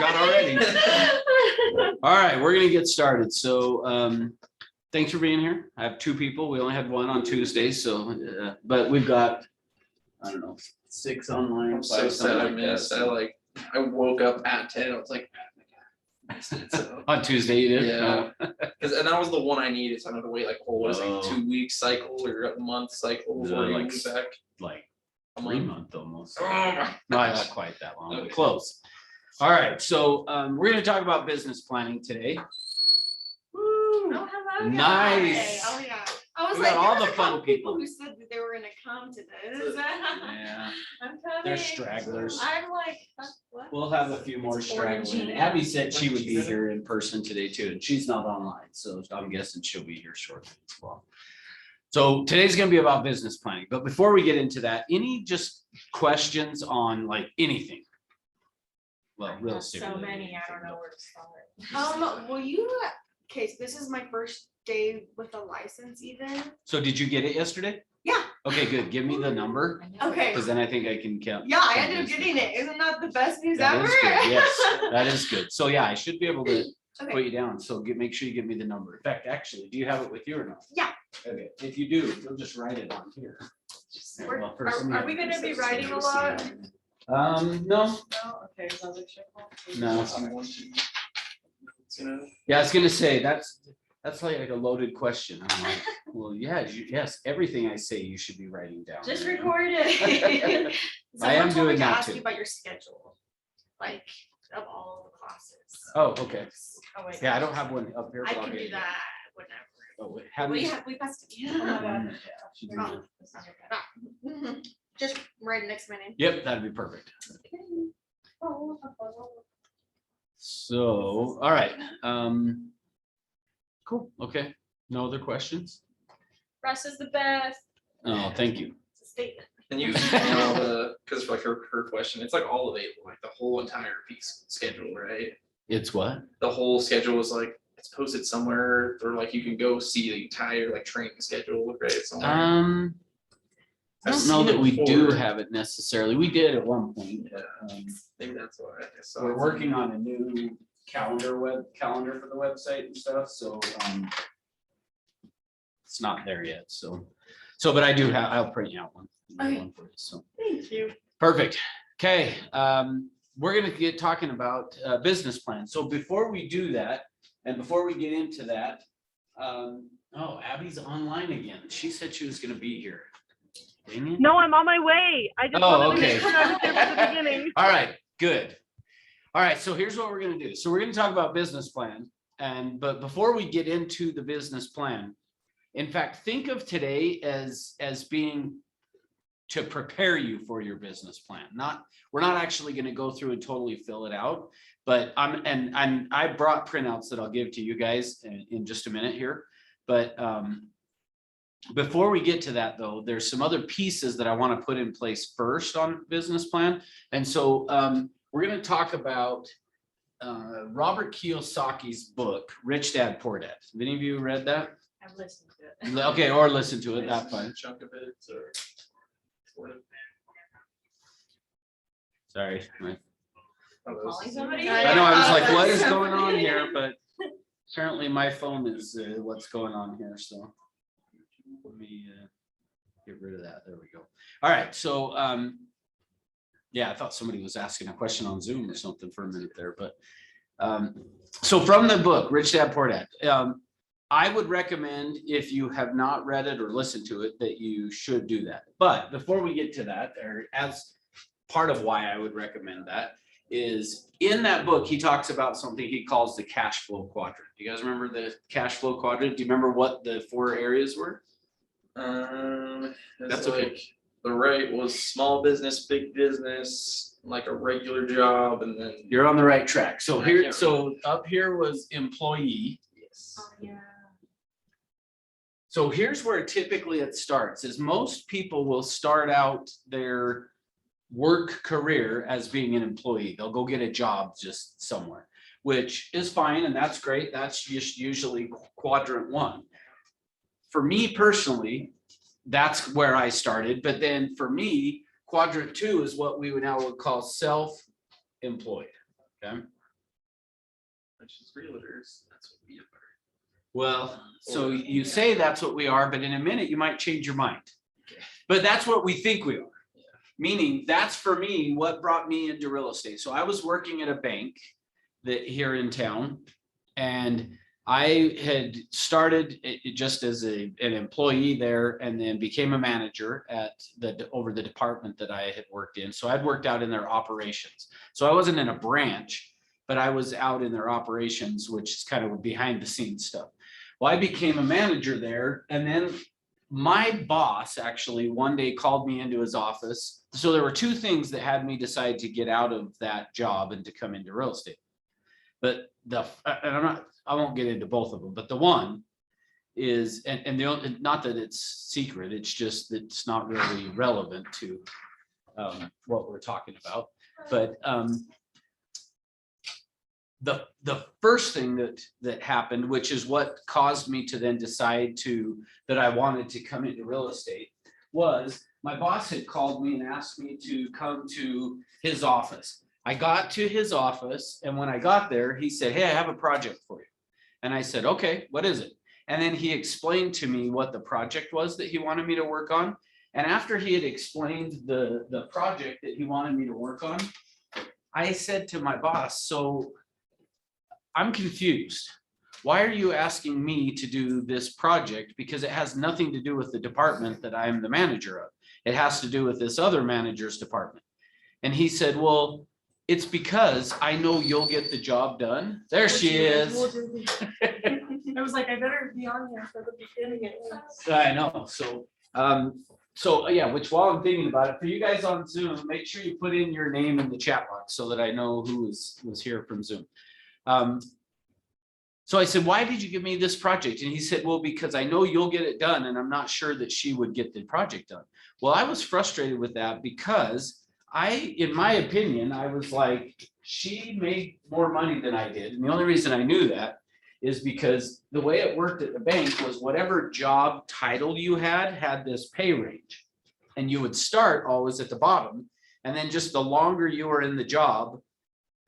forgot already. All right, we're gonna get started. So thanks for being here. I have 2 people. We only had 1 on Tuesday, so but we've got, I don't know, 6 online. I'm so sad I missed. I woke up at 10. I was like, so, On Tuesday you did? yeah, and that was the one I needed. So I had to wait like a whole 2-week cycle or a month cycle before you move back. Like I'm 3 like, months almost. oh my No, not quite that long, but close. All right, so we're going to talk about business planning today. Woo! Oh, hello, Nice. guys. Oh, yeah. I was We like, got all there was the a fun couple people. who said that they were going to come to this. Yeah, I'm coming. they're stragglers. I'm like, what? We'll have a few more It's stragglers. orangey. Abby said she would be here in person today too, and she's not online, so I'm guessing she'll be here shortly as well. So today's going to be about business planning, but before we get into that, any just questions on like anything? Well, real estate. So related, many, I anything, don't know but- where to start. Will you, okay, so this is my first day with a license even. So did you get it yesterday? Yeah. Okay, good. Give me the number, Okay. because then I think I can count. Yeah, I ended up getting it. Isn't that the best news That ever? is good. Yes, that is good. So yeah, I should be able to put Okay, you down. So make sure you give me the number. In fact, actually, do you have it with you or not? Yeah. Okay, if you do, you'll just write it on here. We're- Well, first, let me are have we gonna this. be writing a lot? No, No, okay, no. You know, Yeah, I was gonna say, that's like a loaded question. I'm like, well, yeah, yes, everything I say you should be writing down. just record it. I am Someone told me doing to that ask too. you about your schedule, like of all the classes. Oh, okay. Oh, wait. Yeah, I don't have one up here. I but I'll can get do you. that whenever. Oh, wait, how do We you? have, we passed it. Oh my God. Should do Oh. that. Mhm. Just right next to my name. Yep, that'd be perfect. So, all right, cool, okay, no other questions? Russ is the best. Oh, thank you. It's a statement. and you know because like her question, it's like all available, like the whole entire piece schedule, right? It's what? The whole schedule is like it's posted somewhere, or like you can go see the entire like training schedule, right? Somewhere. I I've don't know seen that it we do before. have it necessarily. We did at one point. Yeah. Maybe that's why I saw We're it. working on a new calendar for the website and stuff, so it's not there yet, so but I do have, I'll print you out one. Okay. One for you, so. Thank you. Perfect. Okay, we're gonna get talking about business plans. So before we do that, and before we get into that, oh, Abby's online again. She said she was gonna be here. Dang it. No, I'm on my way. I just Oh, wanted to okay. make sure I was there from the beginning. All right, good. All right, so here's what we're gonna do. So we're gonna talk about business plan, but before we get into the business plan, in fact, think of today as being to prepare you for your business plan. We're not actually gonna go through and totally fill it out, but I brought printouts that I'll give to you guys in just a minute here, but before we get to that though, there's some other pieces that I want to put in place first on business plan. And so we're going to talk about Robert Kiyosaki's book, Rich Dad, Poor Dad. Have any of you read that? I've listened to it. Okay, or listened to it, that's fine. Chunk of it, or sort of. Sorry. Calling somebody? I know, I was like, what is going on here? But apparently my phone is what's going on here, so. Let me get rid of that. There we go. All right, so yeah, I thought somebody was asking a question on Zoom or something for a minute there, but so from the book, Rich Dad, Poor Dad, I would recommend, if you have not read it or listened to it, that you should do that. But before we get to that, or as part of why I would recommend that, is in that book, he talks about something he calls the cash flow quadrant. Do you guys remember the cash flow quadrant? Do you remember what the 4 areas were? That's That's like okay. the right was small business, big business, like a regular job, and then You're on the right track. So I here, can't so up here was employee. yes. Oh, yeah. So here's where typically it starts, is most people will start out their work career as being an employee. They'll go get a job just somewhere, which is fine, and that's great. That's just usually quadrant 1. For me personally, that's where I started. But then for me, quadrant 2 is what we would now call self-employed. Okay. which is realtors, that's what we are. Well, so you say that's what we are, but in a minute you might change your mind. But that's what we think we are. Meaning that's for me what brought me into real estate. So I was working at a bank that here in town, and I had started just as an employee there, and then became a manager at over the department that I had worked in. So I'd worked out in their operations. So I wasn't in a branch, but I was out in their operations, which is kind of behind the scenes stuff. Well, I became a manager there, and then my boss actually one day called me into his office. So there were two things that had me decide to get out of that job and to come into real estate. But and I won't get into both of them, but the one is, and the only, not that it's secret, it's just that it's not really relevant to what we're talking about. But the first thing that happened, which is what caused me to then decide that I wanted to come into real estate, was my boss had called me and asked me to come to his office. I got to his office, and when I got there, he said, "Hey, I have a project for you." And I said, "Okay, what is it?" And then he explained to me what the project was that he wanted me to work on. And after he had explained the project that he wanted me to work on, I said to my boss, "So I'm confused. Why are you asking me to do this project? Because it has nothing to do with the department that I am the manager of. It has to do with this other manager's department." And he said, "Well, it's because I know you'll get the job done." There she is. I was like, I better be on here for the beginning. I know. So yeah, which while I'm thinking about it, for you guys on Zoom, make sure you put in your name in the chat box so that I know who was here from Zoom. So I said, "Why did you give me this project?" And he said, "Well, because I know you'll get it done, and I'm not sure that she would get the project done." Well, I was frustrated with that because in my opinion, I was like, she made more money than I did. And the only reason I knew that is because the way it worked at the bank was whatever job title you had this pay range. And you would start always at the bottom. And then just the longer you were in the job,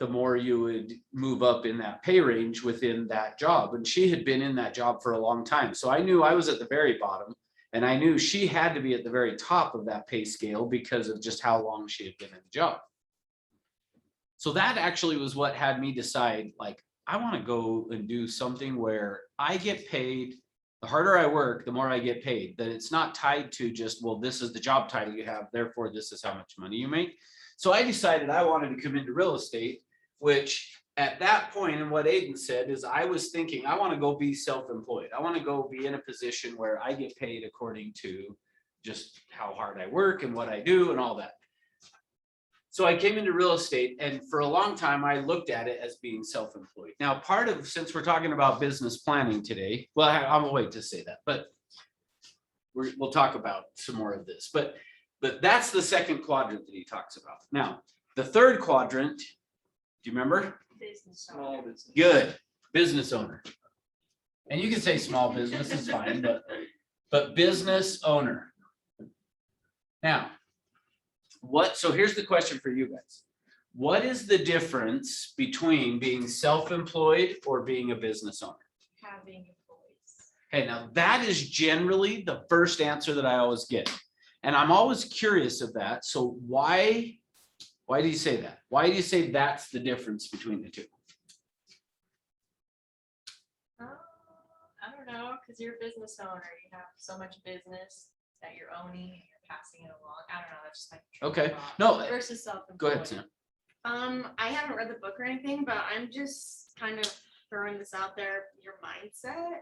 the more you would move up in that pay range within that job. And she had been in that job for a long time. So I knew I was at the very bottom, and I knew she had to be at the very top of that pay scale because of just how long she had been in the job. So that actually was what had me decide, like, I want to go and do something where I get paid. The harder I work, the more I get paid. That it's not tied to just, well, this is the job title you have, therefore this is how much money you make. So I decided I wanted to come into real estate, which at that point, and what Aiden said is, I was thinking, I want to go be self-employed. I want to go be in a position where I get paid according to just how hard I work and what I do and all that. So I came into real estate, and for a long time, I looked at it as being self-employed. Now, since we're talking about business planning today, well, I'll wait to say that, but we'll talk about some more of this. But that's the second quadrant that he talks about. Now, the third quadrant, do you remember? Small business. Good, business owner. And you can say small business is fine, but business owner. Now, so here's the question for you guys. What is the difference between being self-employed or being a business owner? Having employees. Okay, now that is generally the first answer that I always get. And I'm always curious of that. So why do you say that? Why do you say that's the difference between the two? I don't know, because you're a business owner, you have so much business that you're owning and you're passing it along. I don't know, that's just like. Okay, no, Versus self-employed. go ahead, Sam. I haven't read the book or anything, but I'm just kind of throwing this out there, your mindset.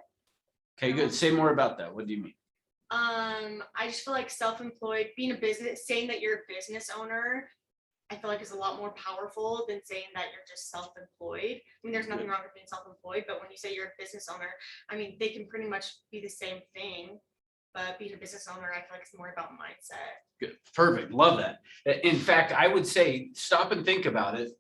Okay, good. Say more about that. What do you mean? I just feel like self-employed, being a business, saying that you're a business owner, I feel like is a lot more powerful than saying that you're just self-employed. I mean, there's nothing wrong with being self-employed, but when you say you're a business owner, I mean, they can pretty much be the same thing, but being a business owner, I feel like it's more about mindset. Good, perfect. Love that. In fact, I would say, stop and think about it.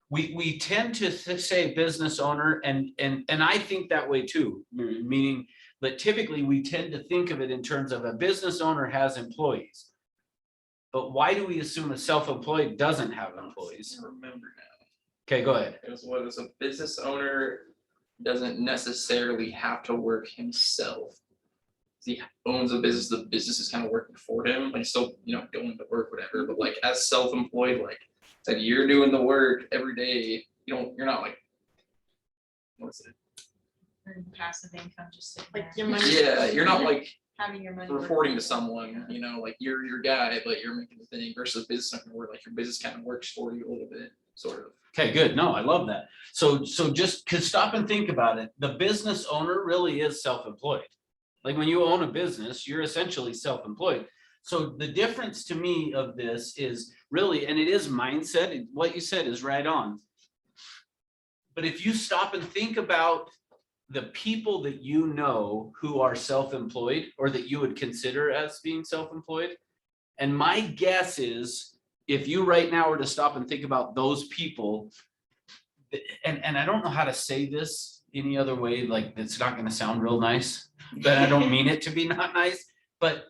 We tend to say business owner, and I think that way too, meaning, but typically we tend to think of it in terms of a business owner has employees. But why do we assume a self-employed doesn't have employees? I remember now. Okay, go ahead. It was a business owner doesn't necessarily have to work himself. He owns a business, the business is kind of working for him, like still, going to work, whatever, but like as self-employed, like said, you're doing the work every day. You're not like, what's it? Earn passive income just sitting Like there, your money. Yeah, you're not like having your money. work reporting for to you. someone, like you're your guy, but you're making the thing versus business owner where like your business kind of works for you a little bit, sort of. Okay, good. No, I love that. So just stop and think about it. The business owner really is self-employed. Like when you own a business, you're essentially self-employed. So the difference to me of this is really, and it is mindset, and what you said is right on. But if you stop and think about the people that you know who are self-employed or that you would consider as being self-employed, and my guess is if you right now were to stop and think about those people, and I don't know how to say this any other way, like it's not going to sound real nice, but I don't mean it to be not nice, but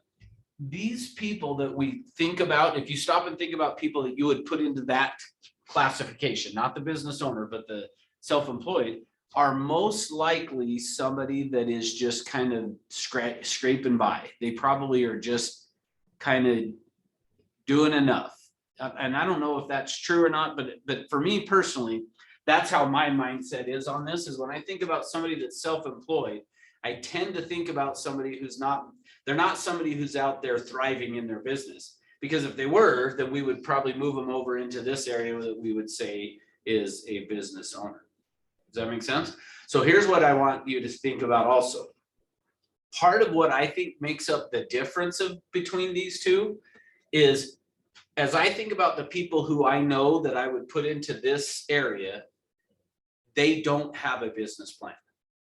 these people that we think about, if you stop and think about people that you would put into that classification, not the business owner, but the self-employed, are most likely somebody that is just kind of scraping by. They probably are just kind of doing enough. And I don't know if that's true or not, but for me personally, that's how my mindset is on this, is when I think about somebody that's self-employed, I tend to think about somebody they're not somebody who's out there thriving in their business. Because if they were, then we would probably move them over into this area that we would say is a business owner. Does that make sense? So here's what I want you to think about also. Part of what I think makes up the difference between these two is, as I think about the people who I know that I would put into this area, they don't have a business plan.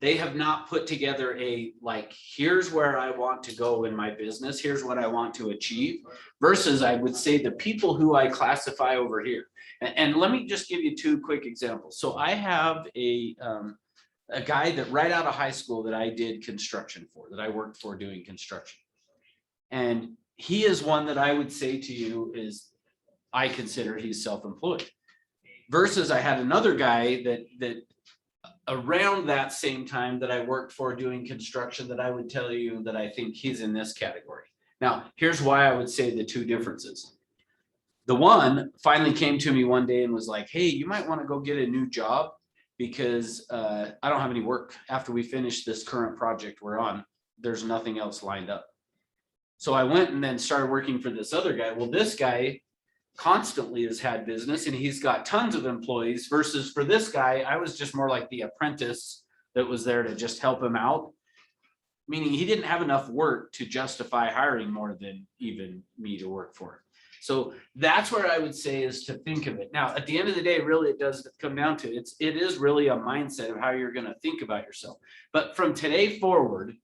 They have not put together here's where I want to go in my business, here's what I want to achieve, versus I would say the people who I classify over here. And let me just give you two quick examples. So I have a guy that right out of high school that I did construction for, that I worked for doing construction. And he is one that I would say to you is, I consider he's self-employed. Versus I had another guy that around that same time that I worked for doing construction that I would tell you that I think he's in this category. Now, here's why I would say the two differences. The one finally came to me one day and was like, hey, you might want to go get a new job because I don't have any work after we finish this current project we're on. There's nothing else lined up. So I went and then started working for this other guy. Well, this guy constantly has had business and he's got tons of employees, versus for this guy, I was just more like the apprentice that was there to just help him out. Meaning he didn't have enough work to justify hiring more than even me to work for him. So that's where I would say is to think of it. Now, at the end of the day, really, it does come down to it is really a mindset of how you're going to think about yourself. But from today forward,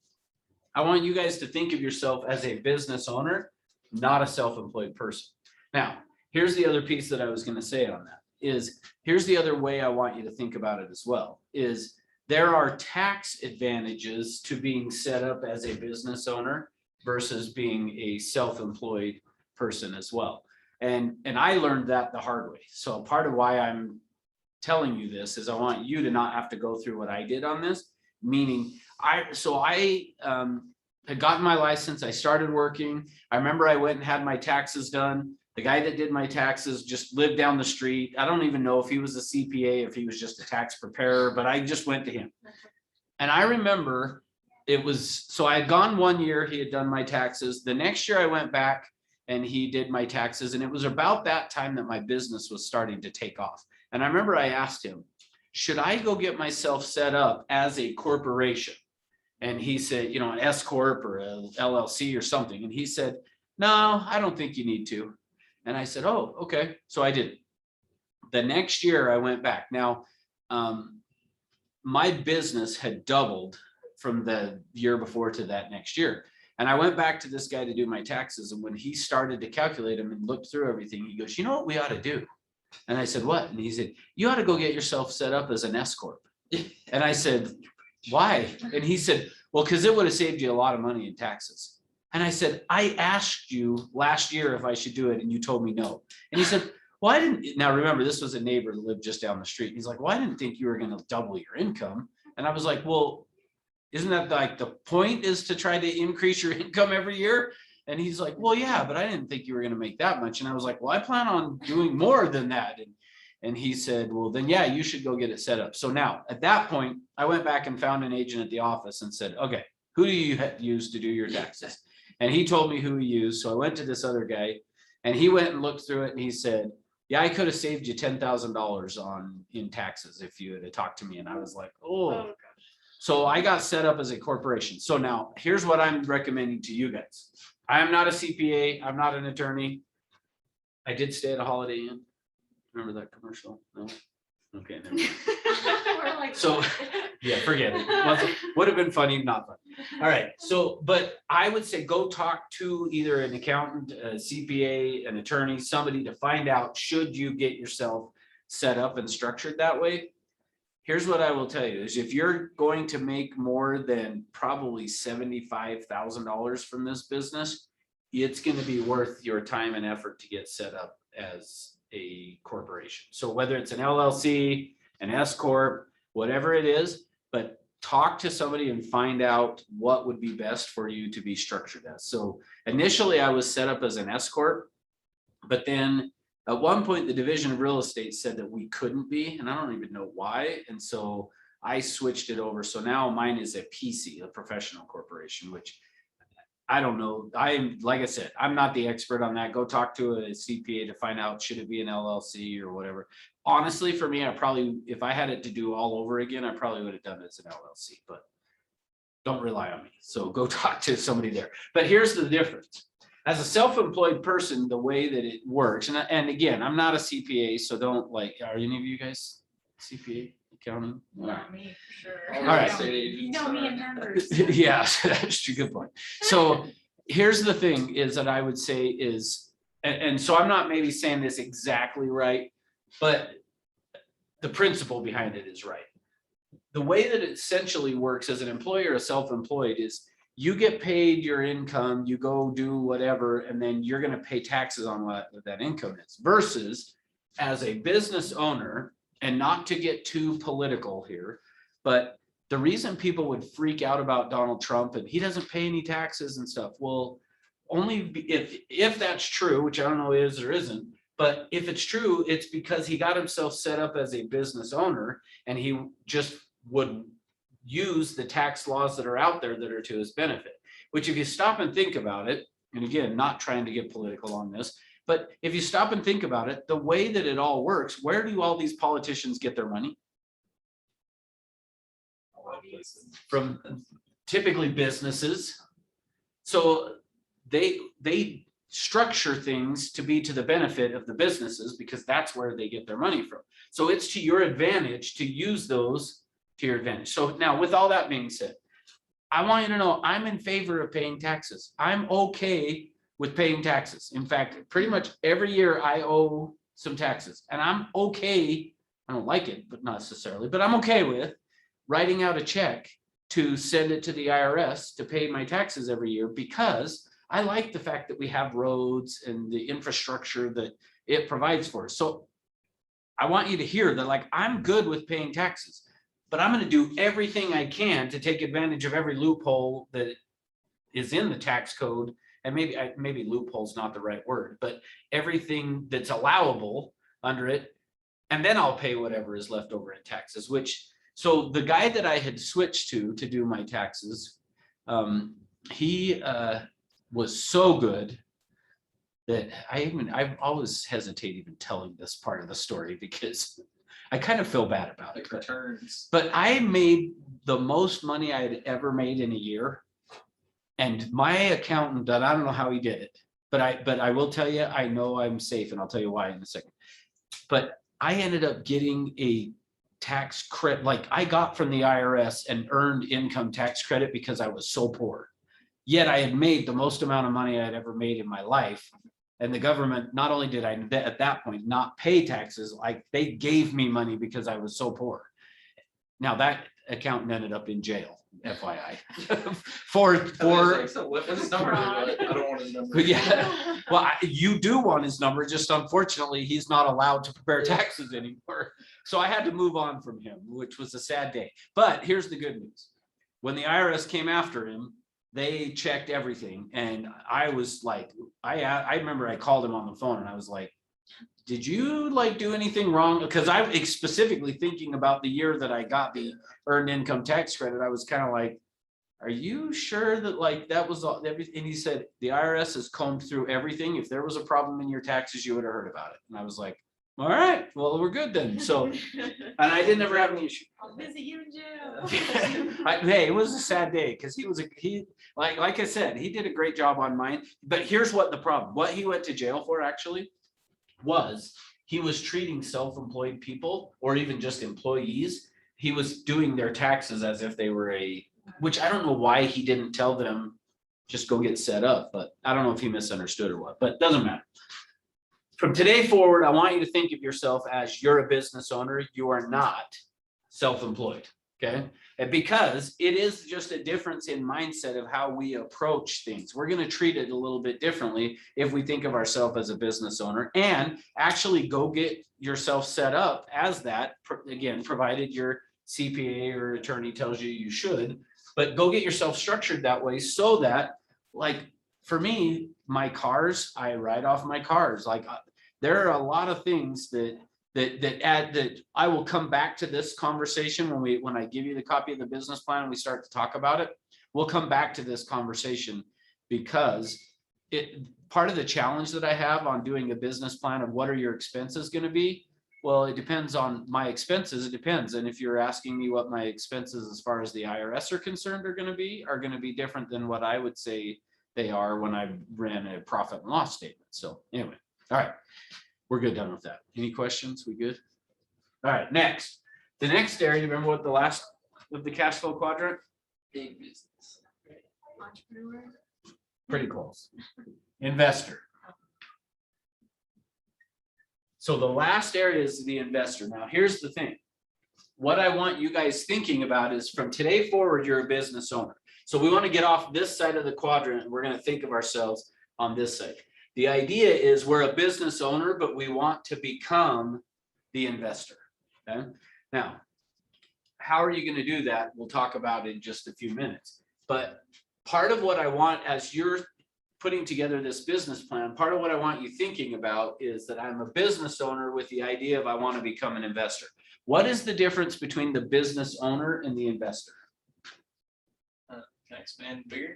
I want you guys to think of yourself as a business owner, not a self-employed person. Now, here's the other piece that I was going to say on that is, here's the other way I want you to think about it as well, is there are tax advantages to being set up as a business owner versus being a self-employed person as well. And I learned that the hard way. So part of why I'm telling you this is I want you to not have to go through what I did on this, meaning I had gotten my license. I started working. I remember I went and had my taxes done. The guy that did my taxes just lived down the street. I don't even know if he was a CPA, if he was just a tax preparer, but I just went to him. And I remember so I had gone 1 year, he had done my taxes. The next year I went back and he did my taxes. And it was about that time that my business was starting to take off. And I remember I asked him, should I go get myself set up as a corporation? And he said, an S Corp or a LLC or something. And he said, no, I don't think you need to. And I said, oh, okay. So I did. The next year I went back. Now, my business had doubled from the year before to that next year. And I went back to this guy to do my taxes. And when he started to calculate them and looked through everything, he goes, you know what we ought to do? And I said, what? And he said, you ought to go get yourself set up as an S Corp. And I said, why? And he said, well, because it would have saved you a lot of money in taxes. And I said, I asked you last year if I should do it, and you told me no. And he said, well, I didn't, now remember, this was a neighbor that lived just down the street. He's like, well, I didn't think you were gonna double your income. And I was like, well, isn't that like the point is to try to increase your income every year? And he's like, well, yeah, but I didn't think you were gonna make that much. And I was like, well, I plan on doing more than that. And he said, well, then, yeah, you should go get it set up. So now at that point, I went back and found an agent at the office and said, okay, who do you use to do your taxes? And he told me who he used. So I went to this other guy and he went and looked through it and he said, yeah, I could have saved you $10,000 in taxes if you had talked to me. And I was like, oh. Oh, gosh. So I got set up as a corporation. So now here's what I'm recommending to you guys. I am not a CPA. I'm not an attorney. I did stay at a Holiday Inn. Remember that commercial? No? Okay. Never mind. We're like, So, yeah, forget it. Would have been funny, not funny. All right. So, but I would say go talk to either an accountant, a CPA, an attorney, somebody to find out, should you get yourself set up and structured that way? Here's what I will tell you is if you're going to make more than probably $75,000 from this business, it's going to be worth your time and effort to get set up as a corporation. So whether it's an LLC, an S corp, whatever it is, but talk to somebody and find out what would be best for you to be structured as. So initially I was set up as an S corp, but then at one point the Division of Real Estate said that we couldn't be, and I don't even know why. And so I switched it over. So now mine is a PC, a professional corporation, which I don't know. Like I said, I'm not the expert on that. Go talk to a CPA to find out, should it be an LLC or whatever. Honestly, for me, I probably, if I had it to do all over again, I probably would have done it as an LLC, but don't rely on me. So go talk to somebody there. But here's the difference. As a self-employed person, the way that it works, and again, I'm not a CPA, so don't like, are any of you guys CPA accounting? Not me, for sure. All right. estate agents Know me are- in numbers. Yeah, that's a good point. So here's the thing is that I would say is, and so I'm not maybe saying this exactly right, but the principle behind it is right. The way that it essentially works as an employer or self-employed is you get paid your income, you go do whatever, and then you're going to pay taxes on what that income is, versus as a business owner, and not to get too political here, but the reason people would freak out about Donald Trump and he doesn't pay any taxes and stuff, well, only if that's true, which I don't know is or isn't, but if it's true, it's because he got himself set up as a business owner and he just would use the tax laws that are out there that are to his benefit, which if you stop and think about it, and again, not trying to get political on this, but if you stop and think about it, the way that it all works, where do all these politicians get their money? From typically businesses. So they structure things to be to the benefit of the businesses because that's where they get their money from. So it's to your advantage to use those to your advantage. So now with all that being said, I want you to know I'm in favor of paying taxes. I'm okay with paying taxes. In fact, pretty much every year I owe some taxes and I'm okay. I don't like it, but not necessarily, but I'm okay with writing out a check to send it to the IRS to pay my taxes every year because I like the fact that we have roads and the infrastructure that it provides for us. So I want you to hear that, like, I'm good with paying taxes, but I'm going to do everything I can to take advantage of every loophole that is in the tax code. And maybe loophole is not the right word, but everything that's allowable under it. And then I'll pay whatever is left over in taxes, so the guy that I had switched to do my taxes, he was so good that I always hesitate even telling this part of the story because I kind of feel bad about it. Like returns. But I made the most money I had ever made in a year. And my accountant, and I don't know how he did it, but I will tell you, I know I'm safe, and I'll tell you why in a second. But I ended up getting a tax credit, like I got from the IRS and earned income tax credit because I was so poor. Yet I had made the most amount of money I'd ever made in my life. And the government, not only did I at that point not pay taxes, like they gave me money because I was so poor. Now that accountant ended up in jail, FYI. For, So what's his number? I don't want his number. yeah, well, you do want his number, just unfortunately, he's not allowed to prepare taxes anymore. So I had to move on from him, which was a sad day. But here's the good news. When the IRS came after him, they checked everything. And I was like, I remember I called him on the phone and I was like, did you like do anything wrong? Because I was specifically thinking about the year that I got the earned income tax credit. I was kind of like, are you sure that like that was all everything? And he said, the IRS has combed through everything. If there was a problem in your taxes, you would have heard about it. And I was like, all right, well, we're good then. So, and I didn't ever have any issue. I'll visit you in jail. Hey, it was a sad day because like I said, he did a great job on mine. But here's what the problem, what he went to jail for actually was he was treating self-employed people or even just employees. He was doing their taxes as if they were which I don't know why he didn't tell them just go get set up, but I don't know if he misunderstood or what, but doesn't matter. From today forward, I want you to think of yourself as you're a business owner. You are not self-employed, okay? And because it is just a difference in mindset of how we approach things. We're going to treat it a little bit differently if we think of ourselves as a business owner and actually go get yourself set up as that, again, provided your CPA or attorney tells you you should, but go get yourself structured that way so that, like, for me, my cars, I write off my cars. Like, there are a lot of things that I will come back to this conversation when I give you the copy of the business plan and we start to talk about it. We'll come back to this conversation because part of the challenge that I have on doing a business plan of what are your expenses going to be? Well, it depends on my expenses. It depends. And if you're asking me what my expenses as far as the IRS are concerned are going to be different than what I would say they are when I ran a profit and loss statement. So anyway, all right. We're good, done with that. Any questions? We good? All right, next. The next area, remember what the last of the cash flow quadrant? Big business. Entrepreneur. Pretty close. Investor. So the last area is the investor. Now, here's the thing. What I want you guys thinking about is from today forward, you're a business owner. So we want to get off this side of the quadrant and we're going to think of ourselves on this side. The idea is we're a business owner, but we want to become the investor. Okay. Now, how are you going to do that? We'll talk about in just a few minutes. But part of what I want as you're putting together this business plan, part of what I want you thinking about is that I'm a business owner with the idea of I want to become an investor. What is the difference between the business owner and the investor? Can I expand bigger?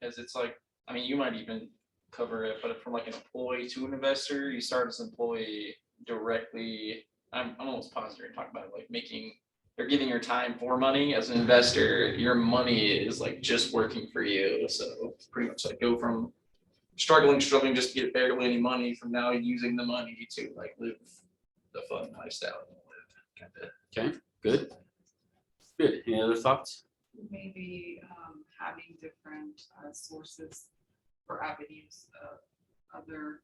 Because it's like, I mean, you might even cover it, but from like an employee to an investor, you start as an employee directly. I'm almost positive you're talking about like they're giving your time for money. As an investor, your money is like just working for you. So it's pretty much like go from struggling just to get barely any money from now using the money to like live the fun lifestyle. Okay, good. Good. Any other thoughts? Maybe having different sources or avenues of other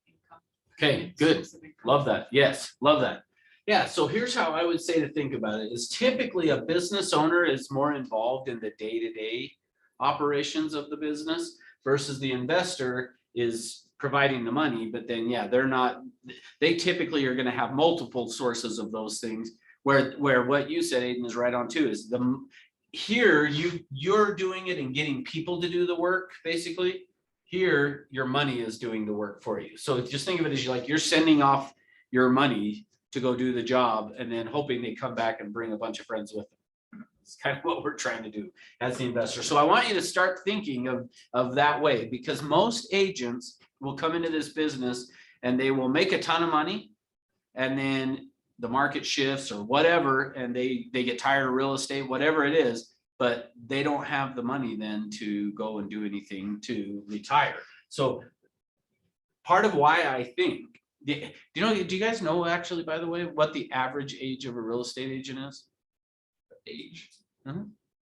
income. Okay, good. Love that. Yes, love that. Yeah, so here's how I would say to think about it is typically a business owner is more involved in the day-to-day operations of the business versus the investor is providing the money, but then yeah, they typically are going to have multiple sources of those things where what you said, Aiden, is right on too, is here you're doing it and getting people to do the work basically. Here your money is doing the work for you. So just think of it as you're sending off your money to go do the job and then hoping they come back and bring a bunch of friends with them. It's kind of what we're trying to do as the investor. So I want you to start thinking of that way, because most agents will come into this business and they will make a ton of money and then the market shifts or whatever, and they get tired of real estate, whatever it is, but they don't have the money then to go and do anything to retire. So part of why I think, do you guys know actually, by the way, what the average age of a real estate agent is? Age.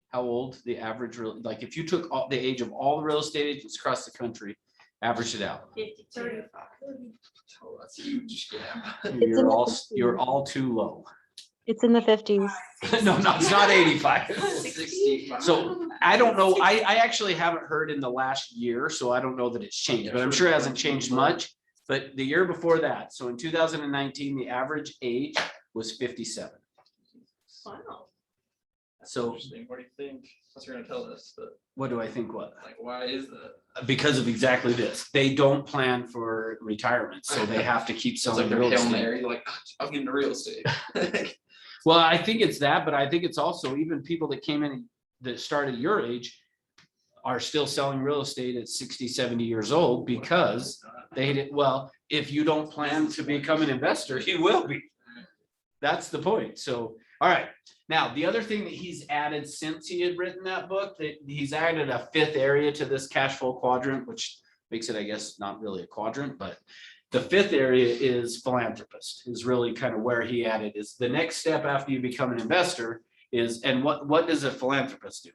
How old the average, like if you took the age of all the real estate agents across the country, averaged it out. 35. Oh, that's huge. Yeah. You're all too low. It's in the 50s. No, no, it's not 85. 65. So I don't know, I actually haven't heard in the last year, so I don't know that it's changed, but I'm sure it hasn't changed much. But the year before that, so in 2019, the average age was 57. Wow. So Interesting. What do you think? What's you're gonna tell us, but what do I think what? like, why is that? Because of exactly this. They don't plan for retirement, so they have to keep It's like selling they're real Hail estate. Mary, like, "Ah, I'll get into real estate. Well, I think it's that, but I think it's also even people that came in that started your age are still selling real estate at 60, 70 years old because they did, well, if you don't plan to become an investor, you will be. That's the point. So, all right. Now, the other thing that he's added since he had written that book, that he's added a 5th area to this cash flow quadrant, which makes it, I guess, not really a quadrant, but the 5th area is philanthropist, is really kind of where he added is the next step after you become an investor is, and what does a philanthropist do?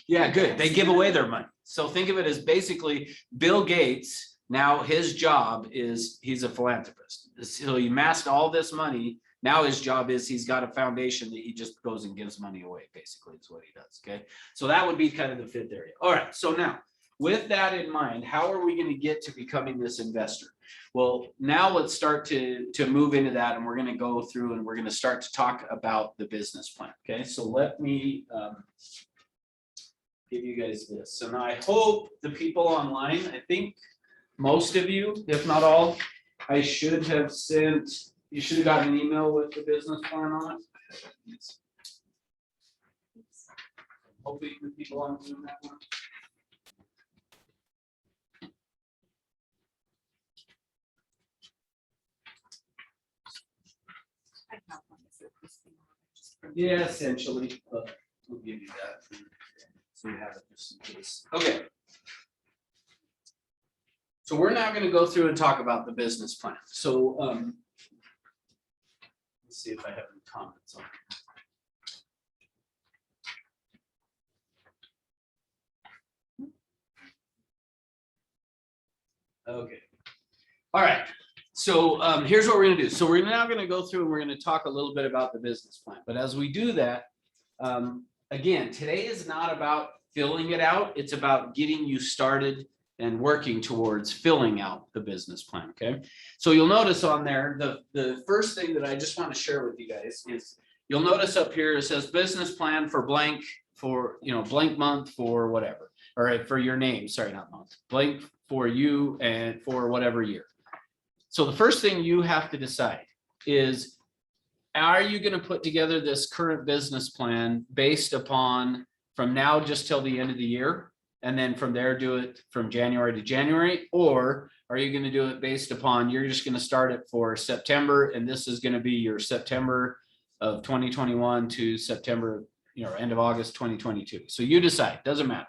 Yeah, good. They give away their money. So think of it as basically Bill Gates. Now his job is he's a philanthropist. So he amassed all this money. Now his job is he's got a foundation that he just goes and gives money away, basically is what he does. Okay. So that would be kind of the 5th area. All right. So now with that in mind, how are we going to get to becoming this investor? Well, now let's start to move into that, and we're going to go through and we're going to start to talk about the business plan. Okay. So let me give you guys this. And I hope the people online, I think most of you, if not all, I should have sent, you should have gotten an email with the business plan on it. Hopefully the people on Zoom that one. I have one. Is it this thing? Just print it. Yeah, essentially, but we'll give you that. So you have it just in case. Okay. So we're now going to go through and talk about the business plan. So let's see if I have any comments on it. Okay. All right. So here's what we're going to do. So we're now going to go through and we're going to talk a little bit about the business plan. But as we do that, again, today is not about filling it out. It's about getting you started and working towards filling out the business plan. Okay. So you'll notice on there, the first thing that I just want to share with you guys is you'll notice up here, it says business plan for blank for, blank month for whatever, or for your name. Sorry, not month, blank for you and for whatever year. So the first thing you have to decide is, are you going to put together this current business plan based upon from now just till the end of the year? And then from there, do it from January to January? Or are you going to do it based upon, you're just going to start it for September, and this is going to be your September of 2021 to September, end of August 2022. So you decide, doesn't matter.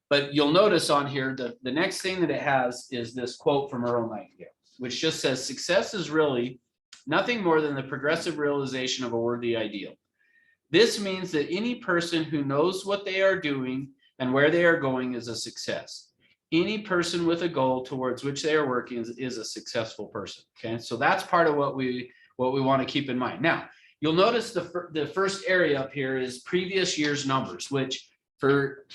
But you'll notice on here that the next thing that it has is this quote from Earl Nightingale, which just says, success is really nothing more than the progressive realization of a worthy ideal. This means that any person who knows what they are doing and where they are going is a success. Any person with a goal towards which they are working is a successful person. Okay, so that's part of what we want to keep in mind. Now, you'll notice the first area up here is previous year's numbers, which for,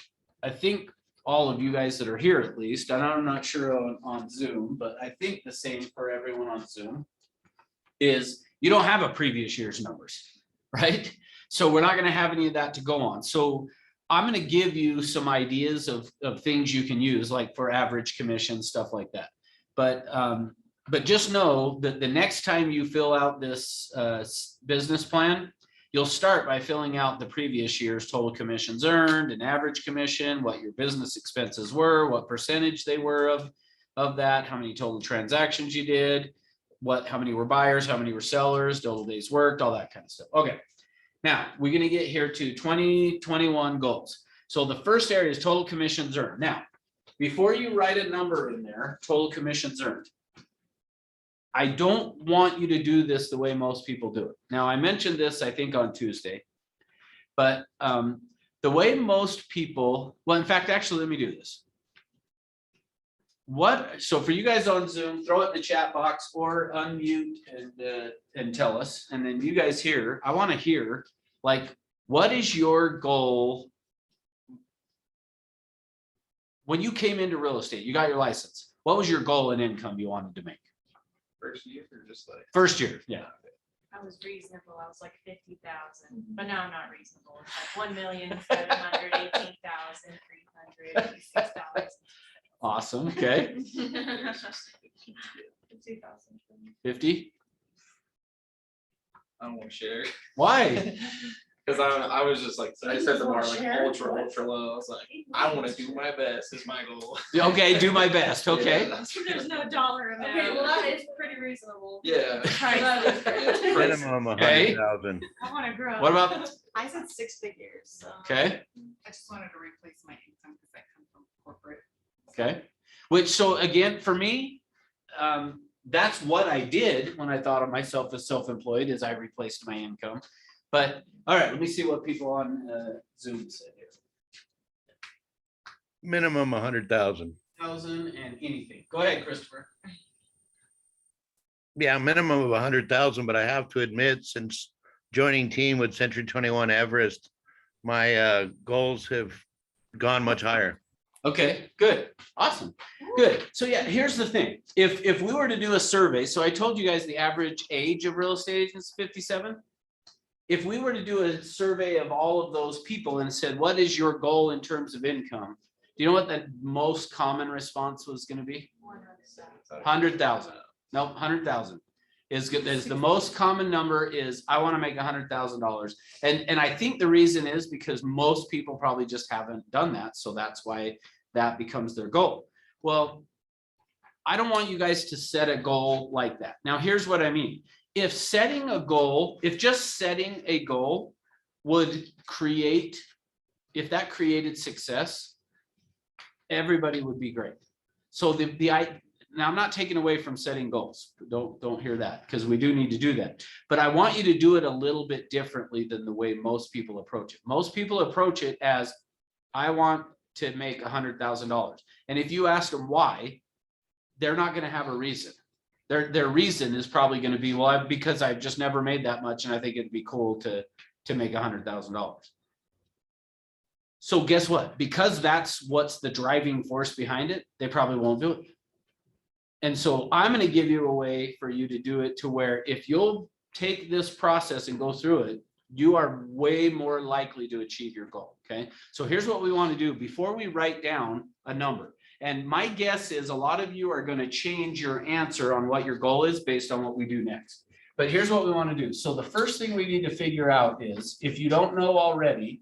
I think, all of you guys that are here at least, and I'm not sure on Zoom, but I think the same for everyone on Zoom, is you don't have a previous year's numbers, right? So we're not going to have any of that to go on. So I'm going to give you some ideas of things you can use, like for average commission, stuff like that. But just know that the next time you fill out this business plan, you'll start by filling out the previous year's total commissions earned and average commission, what your business expenses were, what percentage they were of that, how many total transactions you did, how many were buyers, how many were sellers, total days worked, all that kind of stuff. Okay. Now we're going to get here to 2021 goals. So the first area is total commissions earned. Now, before you write a number in there, total commissions earned, I don't want you to do this the way most people do it. Now, I mentioned this, I think, on Tuesday, but the way most people, well, in fact, actually, let me do this. so for you guys on Zoom, throw it in the chat box or unmute and tell us. And then you guys here, I want to hear, like, what is your goal? When you came into real estate, you got your license. What was your goal in income you wanted to make? First year or just like? First year, yeah. I was reasonable. I was like 50,000, but now I'm not reasonable. It's like 1,718,336 Awesome, okay. 50? I don't want to share. Why? Cause I was just like, I set the bar like ultra low. I was like, I want to do my best is my goal. Okay, do my best, okay. Yeah. There's no dollar amount. Okay, well, that is pretty reasonable. Yeah. That is It's crazy. Minimum Okay. 100,000. I wanna grow. What about, I said 6 figures, so. okay, I just wanted to replace my income because I come from corporate. okay. Which, so again, for me, that's what I did when I thought of myself as self-employed, is I replaced my income. But, all right, let me see what people on Zoom said here. Minimum 100,000. 1,000 and anything. Go ahead, Christopher. Yeah, minimum of 100,000, but I have to admit, since joining team with Century 21 Everest, my goals have gone much higher. Okay, good, awesome, good. So yeah, here's the thing. If we were to do a survey, so I told you guys the average age of real estate agents is 57. If we were to do a survey of all of those people and said, what is your goal in terms of income? Do you know what the most common response was going to be? 100,000. Nope, 100,000 is good. Is the most common number is I want to make $100,000. And I think the reason is because most people probably just haven't done that. So that's why that becomes their goal. Well, I don't want you guys to set a goal like that. Now, here's what I mean. If setting a goal, if just setting a goal would create, if that created success, everybody would be great. So now I'm not taking away from setting goals. Don't hear that, because we do need to do that. But I want you to do it a little bit differently than the way most people approach it. Most people approach it as, I want to make $100,000. And if you ask them why, they're not going to have a reason. Their reason is probably going to be, well, because I've just never made that much, and I think it'd be cool to make $100,000. So guess what? Because that's what's the driving force behind it, they probably won't do it. And so I'm going to give you a way for you to do it to where if you'll take this process and go through it, you are way more likely to achieve your goal. Okay. So here's what we want to do before we write down a number. And my guess is a lot of you are going to change your answer on what your goal is based on what we do next. But here's what we want to do. So the first thing we need to figure out is, if you don't know already,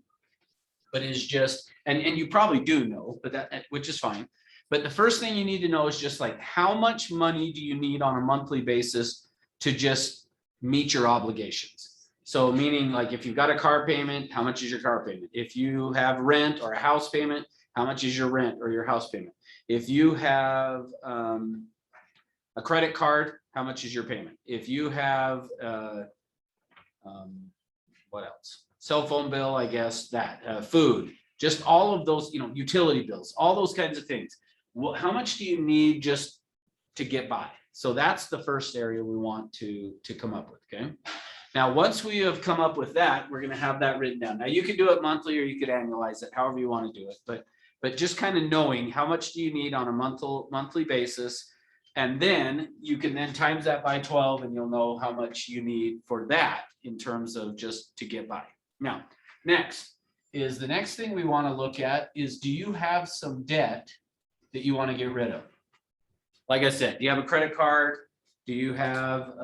but is just, and you probably do know, but that, which is fine. But the first thing you need to know is just like, how much money do you need on a monthly basis to just meet your obligations? So meaning, like, if you've got a car payment, how much is your car payment? If you have rent or a house payment, how much is your rent or your house payment? If you have a credit card, how much is your payment? If you have what else? Cell phone bill, I guess, that food, just all of those, utility bills, all those kinds of things. How much do you need just to get by? So that's the first area we want to come up with. Okay. Now, once we have come up with that, we're going to have that written down. Now, you can do it monthly or you could annualize it, however you want to do it. But just kind of knowing how much do you need on a monthly basis. And then you can then times that by 12 and you'll know how much you need for that in terms of just to get by. Now, next thing we want to look at is, do you have some debt that you want to get rid of? Like I said, do you have a credit card? Do you have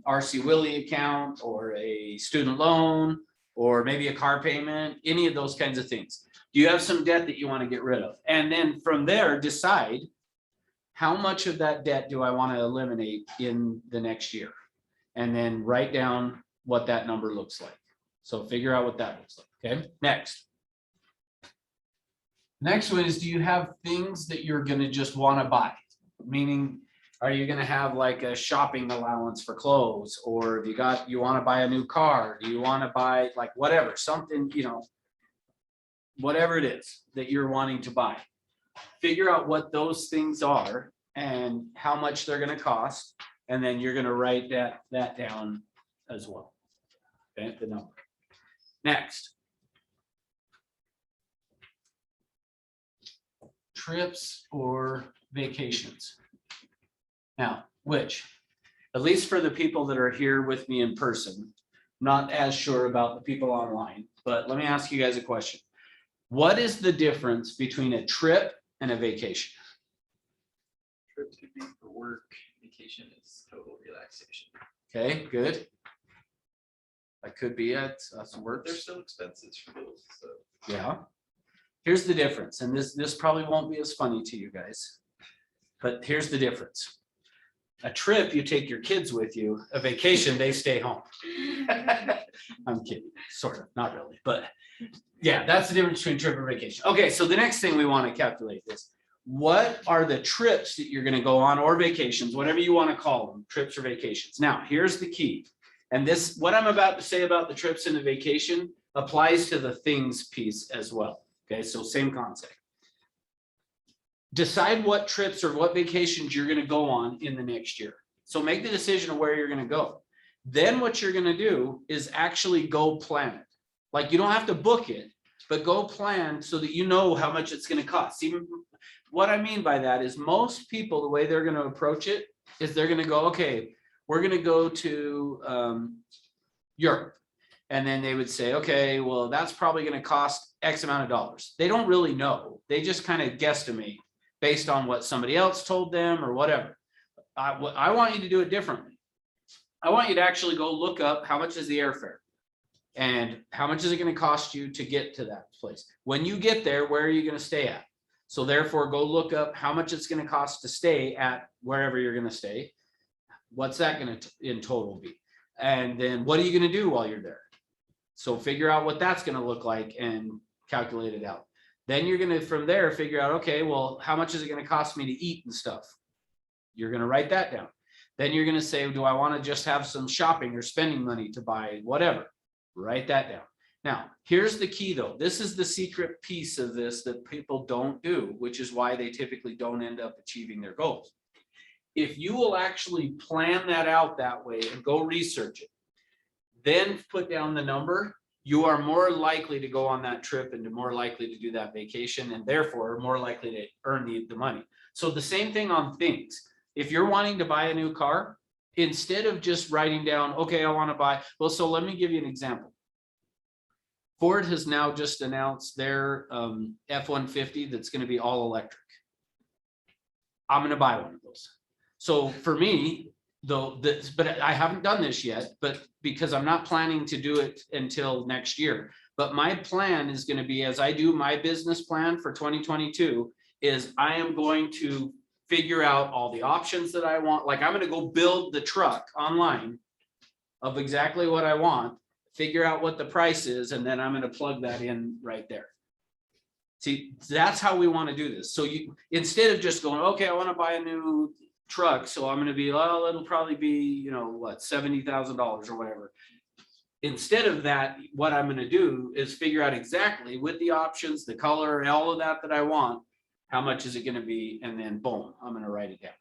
RC Willie account or a student loan or maybe a car payment? Any of those kinds of things. Do you have some debt that you want to get rid of? And then from there, decide how much of that debt do I want to eliminate in the next year? And then write down what that number looks like. So figure out what that looks like. Okay, next. Next one is, do you have things that you're going to just want to buy? Meaning, are you going to have like a shopping allowance for clothes? Or if you want to buy a new car? Do you want to buy like whatever, something, whatever it is that you're wanting to buy? figure out what those things are and how much they're gonna cost, and then you're gonna write that down as well. Okay, the number. Next. Trips or vacations. Now, which, at least for the people that are here with me in person, not as sure about the people online, but let me ask you guys a question. What is the difference between a trip and a vacation? Trip could be for work, vacation is total relaxation. Okay, good. That could be it, that's work. There's still expenses for those, so. Yeah. Here's the difference, and this probably won't be as funny to you guys, but here's the difference. A trip, you take your kids with you. A vacation, they stay home. I'm kidding, sort of, not really, but yeah, that's the difference between trip and vacation. Okay, so the next thing we want to calculate is what are the trips that you're going to go on, or vacations, whatever you want to call them, trips or vacations. Now, here's the key. And this, what I'm about to say about the trips and the vacation applies to the things piece as well. Okay, so same concept. Decide what trips or what vacations you're going to go on in the next year. So make the decision of where you're going to go. Then what you're going to do is actually go plan it. Like, you don't have to book it, but go plan so that you know how much it's going to cost. Even what I mean by that is most people, the way they're going to approach it is they're going to go, okay, we're going to go to Europe. And then they would say, okay, well, that's probably going to cost X amount of dollars. They don't really know. They just kind of guesstimate based on what somebody else told them or whatever. I want you to do it differently. I want you to actually go look up how much is the airfare and how much is it going to cost you to get to that place. When you get there, where are you going to stay at? So therefore, go look up how much it's going to cost to stay at wherever you're going to stay. What's that going to in total be? And then what are you going to do while you're there? So figure out what that's going to look like and calculate it out. Then you're going to, from there, figure out, okay, well, how much is it going to cost me to eat and stuff? You're going to write that down. Then you're going to say, do I want to just have some shopping or spending money to buy whatever? Write that down. Now, here's the key though. This is the secret piece of this that people don't do, which is why they typically don't end up achieving their goals. If you will actually plan that out that way and go research it, then put down the number, you are more likely to go on that trip and more likely to do that vacation, and therefore more likely to earn the money. So the same thing on things. If you're wanting to buy a new car, instead of just writing down, okay, I want to buy, well, so let me give you an example. Ford has now just announced their F-150 that's going to be all electric. I'm going to buy one of those. So for me, though, but I haven't done this yet, but because I'm not planning to do it until next year. But my plan is going to be, as I do my business plan for 2022, is I am going to figure out all the options that I want. Like, I'm going to go build the truck online of exactly what I want, figure out what the price is, and then I'm going to plug that in right there. See, that's how we want to do this. So you, instead of just going, okay, I want to buy a new truck, so I'm going to be, oh, it'll probably be, you know, what, $70,000 or whatever. Instead of that, what I'm going to do is figure out exactly with the options, the color, and all of that I want, how much is it going to be, and then boom, I'm going to write it down.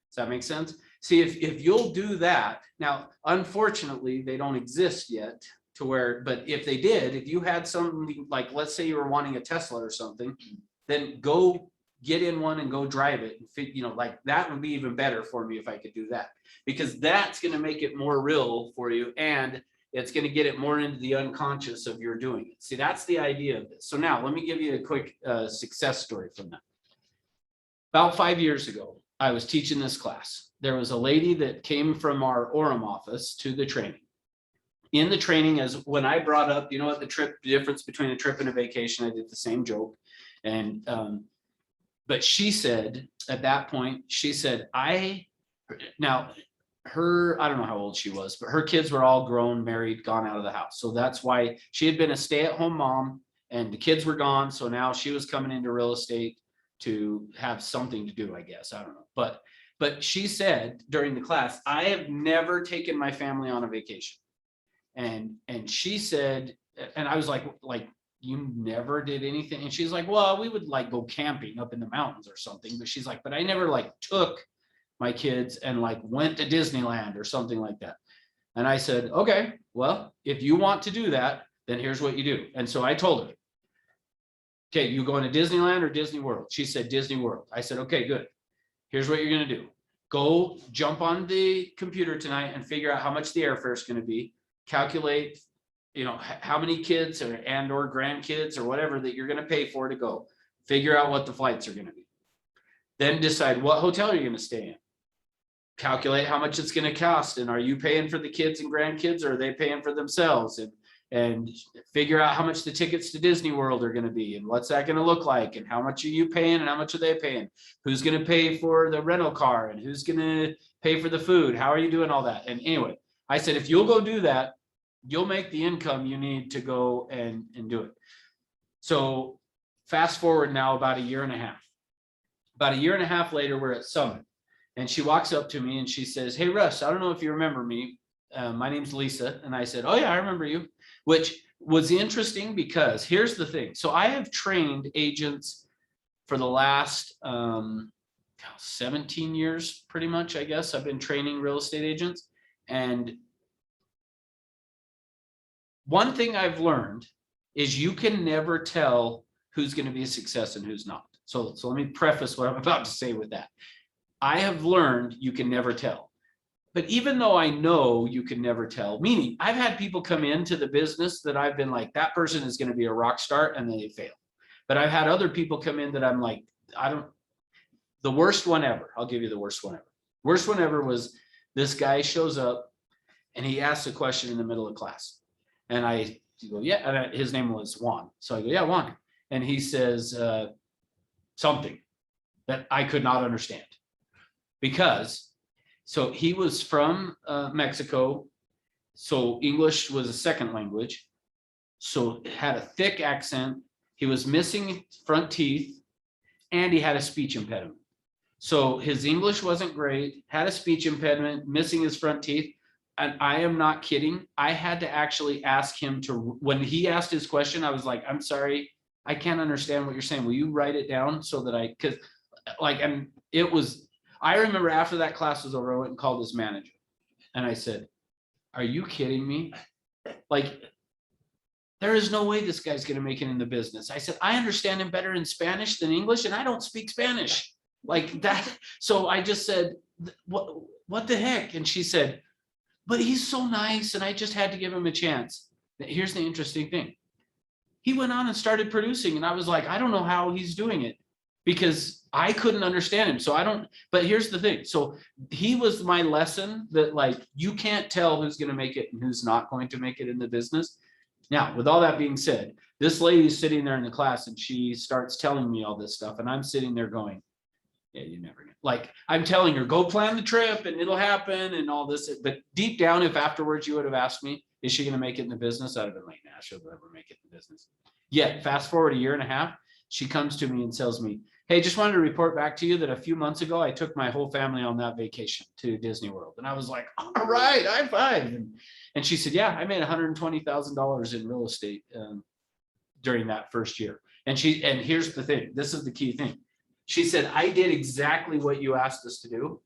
Does that make sense? See, if you'll do that, now, unfortunately, they don't exist yet to where, but if they did, if you had something like, let's say you were wanting a Tesla or something, then go get in one and go drive it. You know, like that would be even better for me if I could do that, because that's going to make it more real for you. And it's going to get it more into the unconscious of your doing it. See, that's the idea of this. So now let me give you a quick success story from that. About 5 years ago, I was teaching this class. There was a lady that came from our Orem office to the training. In the training, as when I brought up, you know what, the difference between a trip and a vacation, I did the same joke. And, but she said at that point, she said, now her, I don't know how old she was, but her kids were all grown, married, gone out of the house. So that's why she had been a stay-at-home mom and the kids were gone. So now she was coming into real estate to have something to do, I guess. I don't know. But she said during the class, I have never taken my family on a vacation. And she said, and I was like, you never did anything? And she's like, well, we would like go camping up in the mountains or something, but she's like, but I never like took my kids and like went to Disneyland or something like that. And I said, okay, well, if you want to do that, then here's what you do. And so I told her, okay, you going to Disneyland or Disney World? She said Disney World. I said, okay, good. Here's what you're going to do. Go jump on the computer tonight and figure out how much the airfare is going to be. Calculate, how many kids or grandkids or whatever that you're going to pay for to go. Figure out what the flights are going to be. Then decide what hotel you're going to stay in. Calculate how much it's going to cost, and are you paying for the kids and grandkids, or are they paying for themselves? And figure out how much the tickets to Disney World are going to be, and what's that going to look like, and how much are you paying, and how much are they paying? Who's going to pay for the rental car, and who's going to pay for the food? How are you doing all that? And anyway, I said, if you'll go do that, you'll make the income you need to go and do it. So fast forward now about a year and a half. About a year and a half later, we're at Summit. And she walks up to me and she says, hey, Russ, I don't know if you remember me. My name's Lisa. And I said, oh, yeah, I remember you, which was interesting because here's the thing. So I have trained agents for the last 17 years, pretty much, I guess. I've been training real estate agents. And one thing I've learned is you can never tell who's going to be a success and who's not. So let me preface what I'm about to say with that. I have learned you can never tell. But even though I know you can never tell, meaning I've had people come into the business that I've been like, that person is going to be a rock star, and then they fail. But I've had other people come in that I'm like, the worst one ever. I'll give you the worst one ever. Worst one ever was this guy shows up and he asks a question in the middle of class. And I go, yeah, and his name was Juan. So I go, yeah, Juan. And he says something that I could not understand. Because, so he was from Mexico, so English was a second language, so had a thick accent, he was missing front teeth, and he had a speech impediment. So his English wasn't great, had a speech impediment, missing his front teeth, and I am not kidding, I had to actually ask him to, when he asked his question, I was like, I'm sorry, I can't understand what you're saying, will you write it down so that because like, and it was, I remember after that class was over, I went and called his manager and I said, are you kidding me? Like, there is no way this guy's going to make it in the business. I said, I understand him better in Spanish than English, and I don't speak Spanish like that. So I just said, what the heck? And she said, but he's so nice. And I just had to give him a chance. Here's the interesting thing. He went on and started producing. And I was like, I don't know how he's doing it, because I couldn't understand him. So but here's the thing. So he was my lesson that like, you can't tell who's going to make it and who's not going to make it in the business. Now, with all that being said, this lady's sitting there in the class and she starts telling me all this stuff. And I'm sitting there going, yeah, you never know. Like, I'm telling her, go plan the trip and it'll happen and all this. But deep down, if afterwards you would have asked me, is she going to make it in the business? I'd have been like, nah, she'll never make it in the business. Yet, fast forward a year and a half, she comes to me and tells me, hey, just wanted to report back to you that a few months ago, I took my whole family on that vacation to Disney World. And I was like, all right, high five. And she said, yeah, I made $120,000 in real estate during that first year. And here's the thing, this is the key thing. She said, I did exactly what you asked us to do.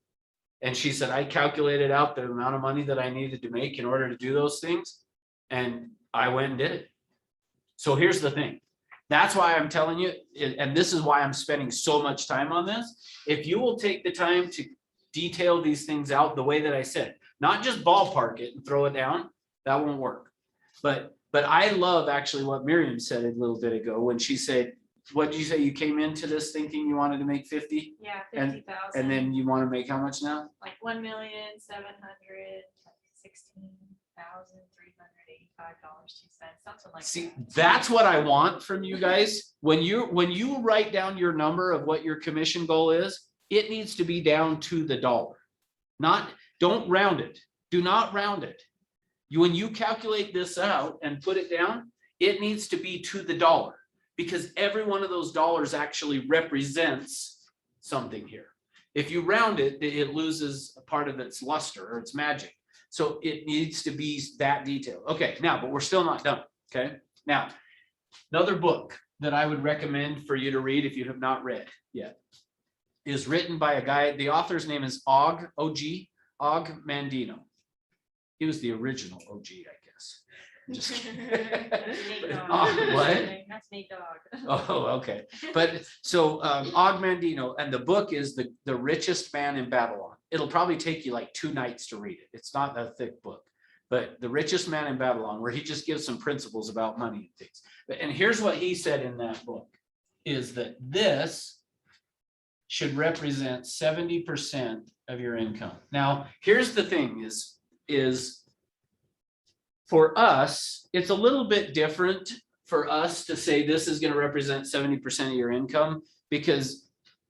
And she said, I calculated out the amount of money that I needed to make in order to do those things. And I went and did it. So here's the thing. That's why I'm telling you, and this is why I'm spending so much time on this. If you will take the time to detail these things out the way that I said, not just ballpark it and throw it down, that won't work. But I love actually what Miriam said a little bit ago when she said, what did you say? You came into this thinking you wanted to make 50? Yeah, And- 50,000. And then you want to make how much now? Like 1,716,385.02, something like See, that. that's what I want from you guys. When you write down your number of what your commission goal is, it needs to be down to the dollar. Don't round it. Do not round it. When you calculate this out and put it down, it needs to be to the dollar, because every one of those dollars actually represents something here. If you round it, it loses a part of its luster or its magic. So it needs to be that detailed. Okay, now, but we're still not done. Okay, now Another book that I would recommend for you to read if you have not read yet is written by a guy, the author's name is Og Mandino. He was the original OG, I guess. Just Nate Dogg. What? That's Nate Dogg. Oh, okay. But so Og Mandino, and the book is the Richest Man in Babylon. It'll probably take you like 2 nights to read it. It's not a thick book, but The Richest Man in Babylon, where he just gives some principles about money and things. And here's what he said in that book, is that this should represent 70% of your income. Now, here's the thing is for us, it's a little bit different for us to say this is going to represent 70% of your income, because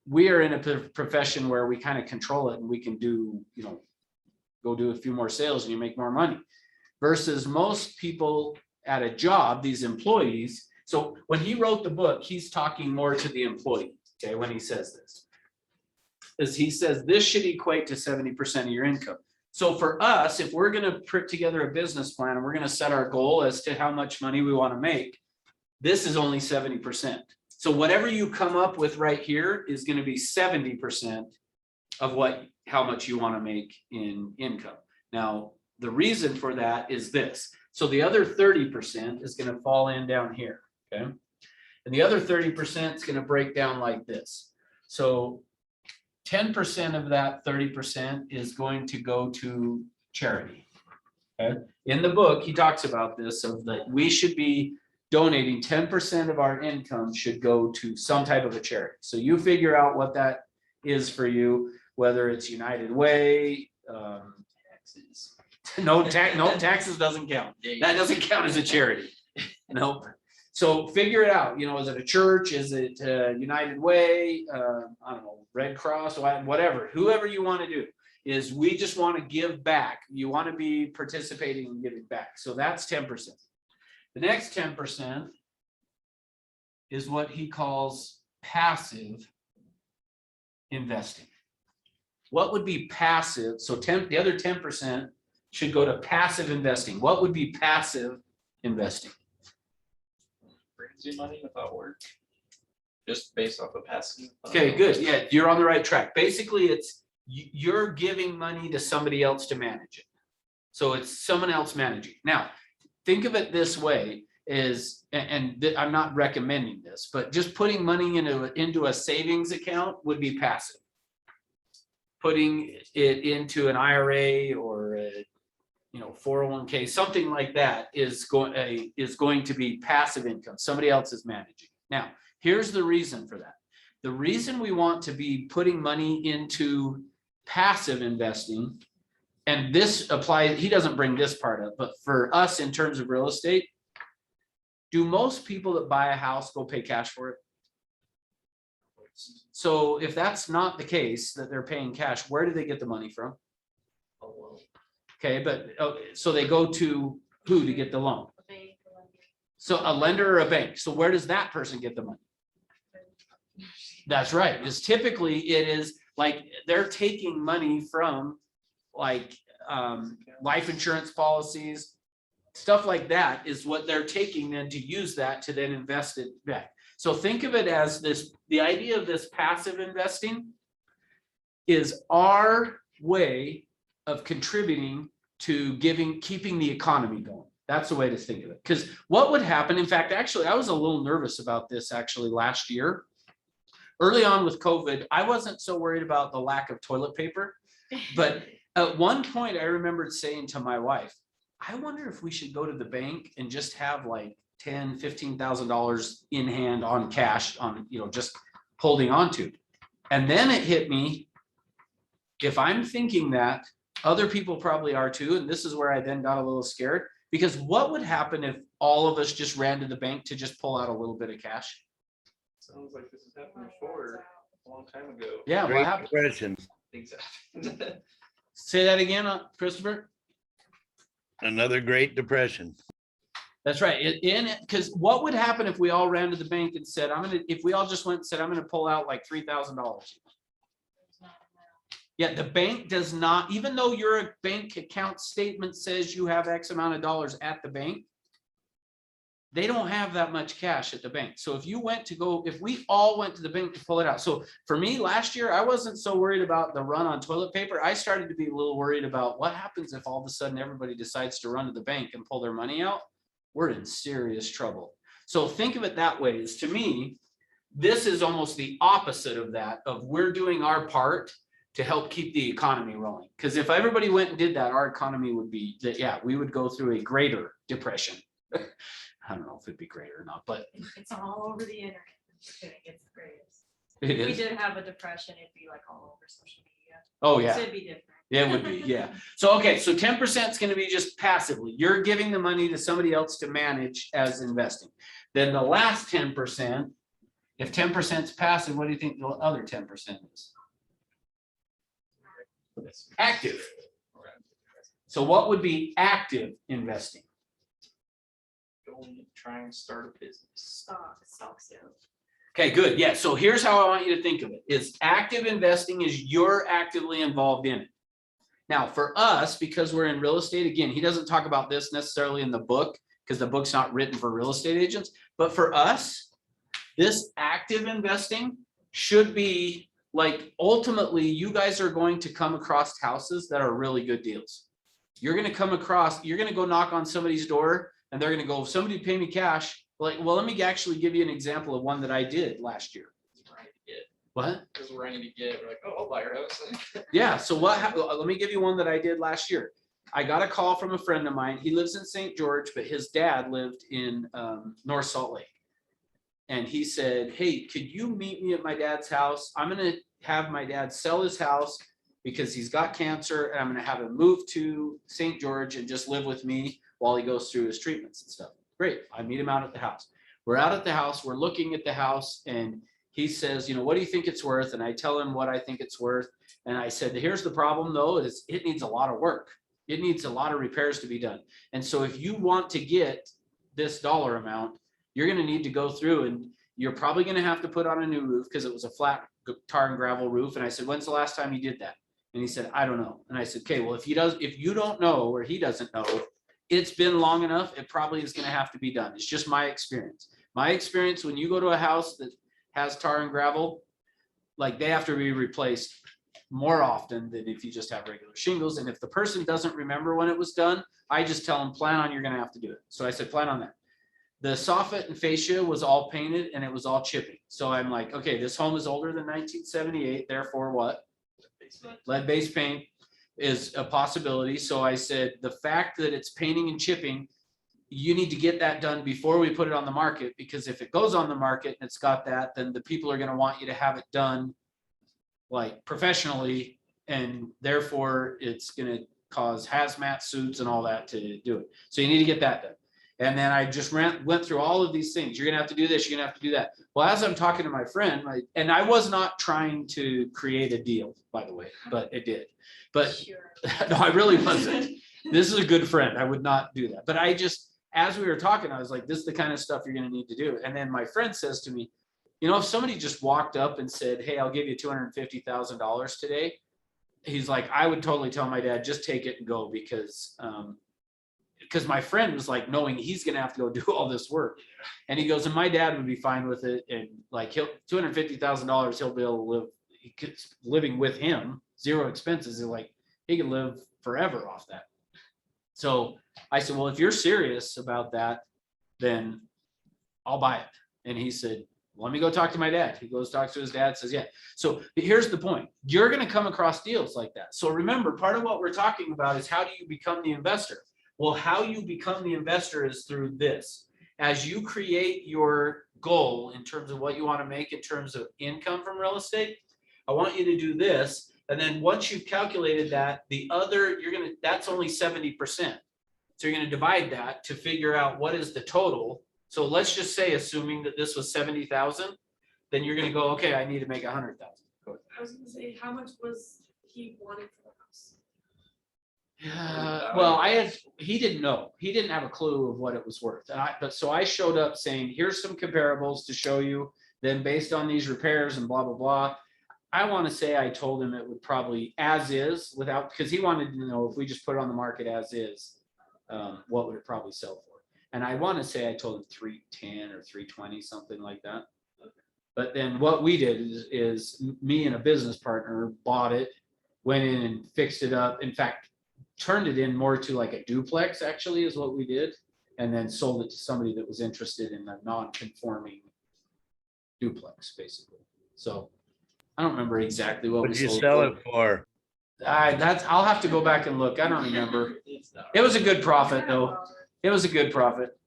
we are in a profession where we kind of control it and we can do, go do a few more sales and you make more money, versus most people at a job, these employees. So when he wrote the book, he's talking more to the employee, okay, when he says this. As he says, this should equate to 70% of your income. So for us, if we're going to put together a business plan and we're going to set our goal as to how much money we want to make, this is only 70%. So whatever you come up with right here is going to be 70% of how much you want to make in income. Now, the reason for that is this. So the other 30% is going to fall in down here, okay? And the other 30% is going to break down like this. So 10% of that 30% is going to go to charity. Okay. In the book, he talks about this, of that we should be donating 10% of our income should go to some type of a charity. So you figure out what that is for you, whether it's United Way, Taxes. no taxes doesn't count. That doesn't count as a charity. Nope. So figure it out. Is it a church? Is it United Way? I don't know, Red Cross, whatever, whoever you want to do, is we just want to give back. You want to be participating and giving back. So that's 10%. The next 10% is what he calls passive investing. What would be passive? So the other 10% should go to passive investing. What would be passive investing? Brings you money without work. Just based off of passive. Okay, good. Yeah, you're on the right track. Basically, it's you're giving money to somebody else to manage it. So it's someone else managing. Now, think of it this way, I'm not recommending this, but just putting money into a savings account would be passive. Putting it into an IRA or a 401k, something like that is going to be passive income. Somebody else is managing. Now, here's the reason for that. The reason we want to be putting money into passive investing, and this applies, he doesn't bring this part up, but for us in terms of real estate, do most people that buy a house go pay cash for it? So if that's not the case, that they're paying cash, where do they get the money from? Okay, but so they go to who to get the loan? So a lender or a bank. So where does that person get the money? That's right. It's typically, it is like they're taking money from like life insurance policies, stuff like that is what they're taking then to use that to then invest it back. So think of it as this, the idea of this passive investing is our way of contributing to keeping the economy going. That's the way to think of it. Because what would happen, in fact, actually, I was a little nervous about this actually last year. Early on with COVID, I wasn't so worried about the lack of toilet paper. But at one point, I remembered saying to my wife, I wonder if we should go to the bank and just have like $10,000, $15,000 in hand on cash on, just holding on to. And then it hit me, if I'm thinking that, other people probably are too. And this is where I then got a little scared, because what would happen if all of us just ran to the bank to just pull out a little bit of cash? Sounds like this has happened before, a long time ago. Yeah, what Great happened? Depression. Things happen. Say that again, Christopher? Another Great Depression. That's right. Because what would happen if we all ran to the bank and said, if we all just went and said, I'm going to pull out like $3,000. Yeah, the bank does not, even though your bank account statement says you have X amount of dollars at the bank, they don't have that much cash at the bank. So if we all went to the bank to pull it out. So for me, last year, I wasn't so worried about the run on toilet paper. I started to be a little worried about what happens if all of a sudden everybody decides to run to the bank and pull their money out. We're in serious trouble. So think of it that way, is to me, this is almost the opposite of that, of we're doing our part to help keep the economy rolling. Because if everybody went and did that, our economy would be, we would go through a greater depression. I don't know if it'd be great or not, but It's all over the internet. Just kidding, it's the greatest. it If we is. did have a depression, it'd be like all over social media. Oh, So yeah. it'd be different. Yeah, it would be, yeah. So, okay, so 10% is gonna be just passively. You're giving the money to somebody else to manage as investing. Then the last 10%, if 10% is passive, what do you think the other 10% is? Active. So what would be active investing? Going and trying to start a business. Stock sales. Okay, good. Yeah, so here's how I want you to think of it. Is active investing is you're actively involved in it. Now, for us, because we're in real estate, again, he doesn't talk about this necessarily in the book because the book's not written for real estate agents. But for us, this active investing should be like, ultimately, you guys are going to come across houses that are really good deals. You're going to go knock on somebody's door and they're going to go, somebody pay me cash. Like, well, let me actually give you an example of one that I did last year. What? Because we're ready to get, we're like, oh, I'll buy your house. Yeah, so let me give you one that I did last year. I got a call from a friend of mine. He lives in St. George, but his dad lived in North Salt Lake. And he said, hey, could you meet me at my dad's house? I'm going to have my dad sell his house because he's got cancer, and I'm going to have him move to St. George and just live with me while he goes through his treatments and stuff. Great. I meet him out at the house. We're out at the house. We're looking at the house, and he says, you know, what do you think it's worth? And I tell him what I think it's worth. And I said, here's the problem though, is it needs a lot of work. It needs a lot of repairs to be done. And so if you want to get this dollar amount, you're going to need to go through, and you're probably going to have to put on a new roof because it was a flat tar and gravel roof. And I said, when's the last time you did that? And he said, I don't know. And I said, okay, well, if you don't know, or he doesn't know, it's been long enough. It probably is going to have to be done. It's just my experience. My experience, when you go to a house that has tar and gravel, like, they have to be replaced more often than if you just have regular shingles. And if the person doesn't remember when it was done, I just tell them, plan on, you're going to have to do it. So I said, plan on that. The soffit and fascia was all painted and it was all chipping. So I'm like, okay, this home is older than 1978. Therefore what? Lead-based paint is a possibility. So I said, the fact that it's painting and chipping, you need to get that done before we put it on the market, because if it goes on the market and it's got that, then the people are going to want you to have it done like professionally, and therefore it's going to cause hazmat suits and all that to do it. So you need to get that done. And then I just went through all of these things. You're going to have to do this. You're going to have to do that. Well, as I'm talking to my friend, and I was not trying to create a deal, by the way, but it did. But Sure. no, I really wasn't. This is a good friend. I would not do that. But I just, as we were talking, I was like, this is the kind of stuff you're going to need to do. And then my friend says to me, you know, if somebody just walked up and said, hey, I'll give you $250,000 today, he's like, I would totally tell my dad, just take it and go, because my friend was like, knowing he's going to have to go do all this work. And he goes, and my dad would be fine with it. And like, $250,000, he'll be able to live, living with him, zero expenses. He's like, he can live forever off that. So I said, well, if you're serious about that, then I'll buy it. And he said, let me go talk to my dad. He goes, talks to his dad, says, yeah. So here's the point. You're going to come across deals like that. So remember, part of what we're talking about is, how do you become the investor? Well, how you become the investor is through this. As you create your goal in terms of what you want to make in terms of income from real estate, I want you to do this. And then once you've calculated that, that's only 70%. So you're going to divide that to figure out what is the total. So let's just say, assuming that this was 70,000, then you're going to go, okay, I need to make 100,000. I was gonna say, how much was he wanting for the house? Well, he didn't know. He didn't have a clue of what it was worth. So I showed up saying, here's some comparables to show you. Then based on these repairs and blah, blah, blah. I want to say I told him it would probably, as is, because he wanted to know if we just put it on the market as is, what would it probably sell for? And I want to say I told him 310 or 320, something like that. But then what we did is me and a business partner bought it, went in and fixed it up. In fact, turned it in more to like a duplex actually is what we did. And then sold it to somebody that was interested in a non-conforming duplex, basically. So I don't remember exactly what we What'd you sold sell for. it for? I'll have to go back and look. I don't remember. It was a good profit though. It was a good profit.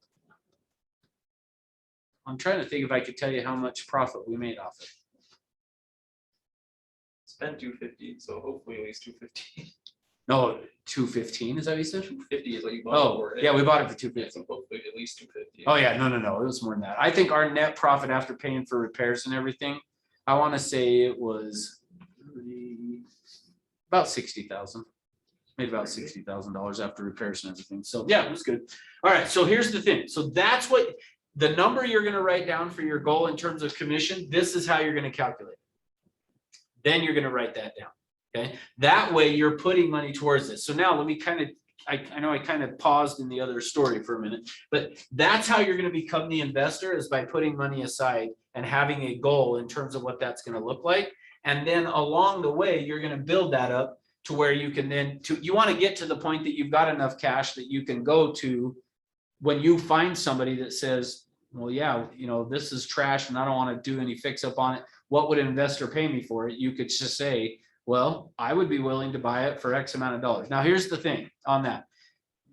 I'm trying to think if I could tell you how much profit we made off it. Spend 250, so hopefully at least 250. No, 215, is that what you said? 250 is what you bought Oh, for. yeah, we bought it for Yeah, 250. so hopefully at least 250. Oh, yeah, no, it was more than that. I think our net profit after paying for repairs and everything, I want to say it was about 60,000. Made about $60,000 after repairs and everything. So yeah, it was good. All right, so here's the thing. So that's what the number you're gonna write down for your goal in terms of commission, this is how you're gonna calculate it. Then you're gonna write that down, okay? That way you're putting money towards this. So now let me kind of, I know I kind of paused in the other story for a minute, but that's how you're gonna become the investor, is by putting money aside and having a goal in terms of what that's gonna look like. And then along the way, you're gonna build that up to where you can then, you wanna get to the point that you've got enough cash that you can go to when you find somebody that says, well, yeah, you know, this is trash and I don't want to do any fix up on it. What would an investor pay me for it? You could just say, well, I would be willing to buy it for X amount of dollars. Now, here's the thing on that.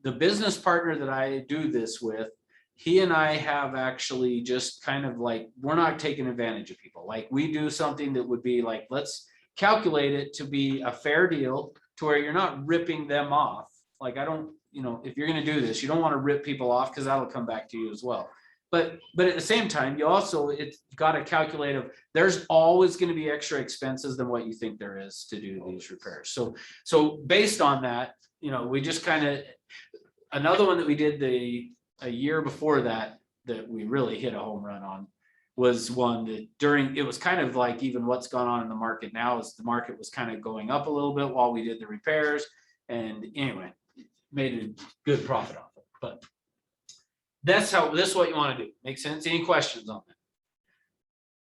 The business partner that I do this with, he and I have actually just kind of like, we're not taking advantage of people. Like we do something that would be like, let's calculate it to be a fair deal to where you're not ripping them off. Like I don't, you know, if you're going to do this, you don't want to rip people off because that'll come back to you as well. But at the same time, you also, it's got to calculate of there's always going to be extra expenses than what you think there is to do these repairs. So based on that, you know, we just kind of, another one that we did a year before that we really hit a home run on was one that it was kind of like even what's gone on in the market now is the market was kind of going up a little bit while we did the repairs. And anyway, made a good profit off it. But this is what you want to do. Make sense? Any questions on that?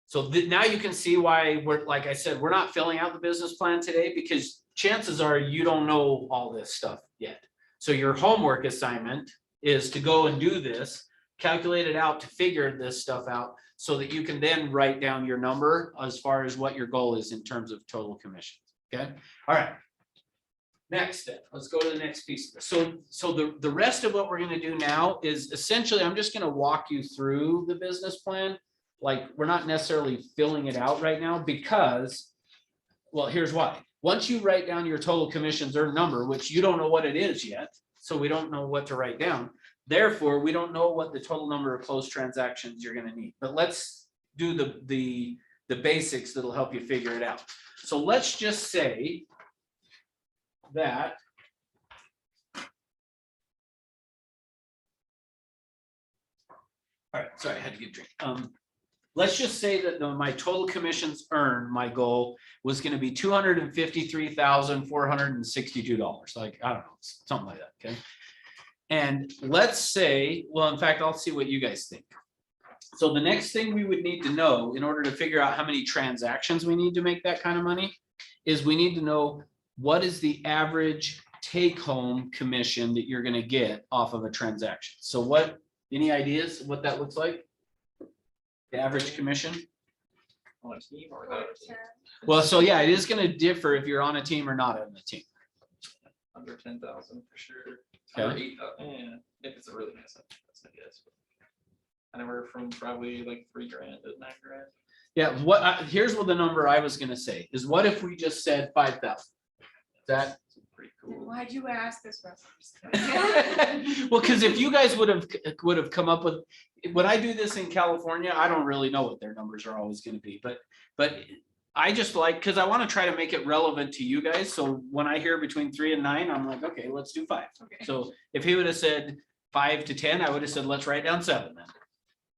So now you can see why we're, like I said, we're not filling out the business plan today because chances are you don't know all this stuff yet. So your homework assignment is to go and do this, calculate it out to figure this stuff out so that you can then write down your number as far as what your goal is in terms of total commissions. Okay. All right. Next step, let's go to the next piece. So the rest of what we're going to do now is essentially, I'm just going to walk you through the business plan. Like we're not necessarily filling it out right now because, well, here's why. Once you write down your total commissions earned number, which you don't know what it is yet, so we don't know what to write down. Therefore, we don't know what the total number of closed transactions you're going to need. But let's do the basics that'll help you figure it out. So let's just say that all right, sorry, I had to get a drink. Let's just say that my total commissions earned, my goal was going to be $253,462. Like, I don't know, something like that. Okay. And let's say, well, in fact, I'll see what you guys think. So the next thing we would need to know in order to figure out how many transactions we need to make that kind of money is we need to know what is the average take-home commission that you're going to get off of a transaction. So any ideas what that looks like? The average commission? On a team or not? Well, so yeah, it is going to differ if you're on a team or not on the team. Under 10,000 for sure. Okay. Under 8,000, if it's a really nice one, that's my guess. Anywhere from probably like $3,000 to $9,000. Yeah, here's what the number I was going to say is what if we just said 5,000? That pretty cool. Why'd you ask this reference? well, because if you guys would have come up with, when I do this in California, I don't really know what their numbers are always going to be, but I just like, because I want to try to make it relevant to you guys. So when I hear between 3 and 9, I'm like, okay, let's do 5. Okay. So if he would have said 5 to 10, I would have said, let's write down 7 then.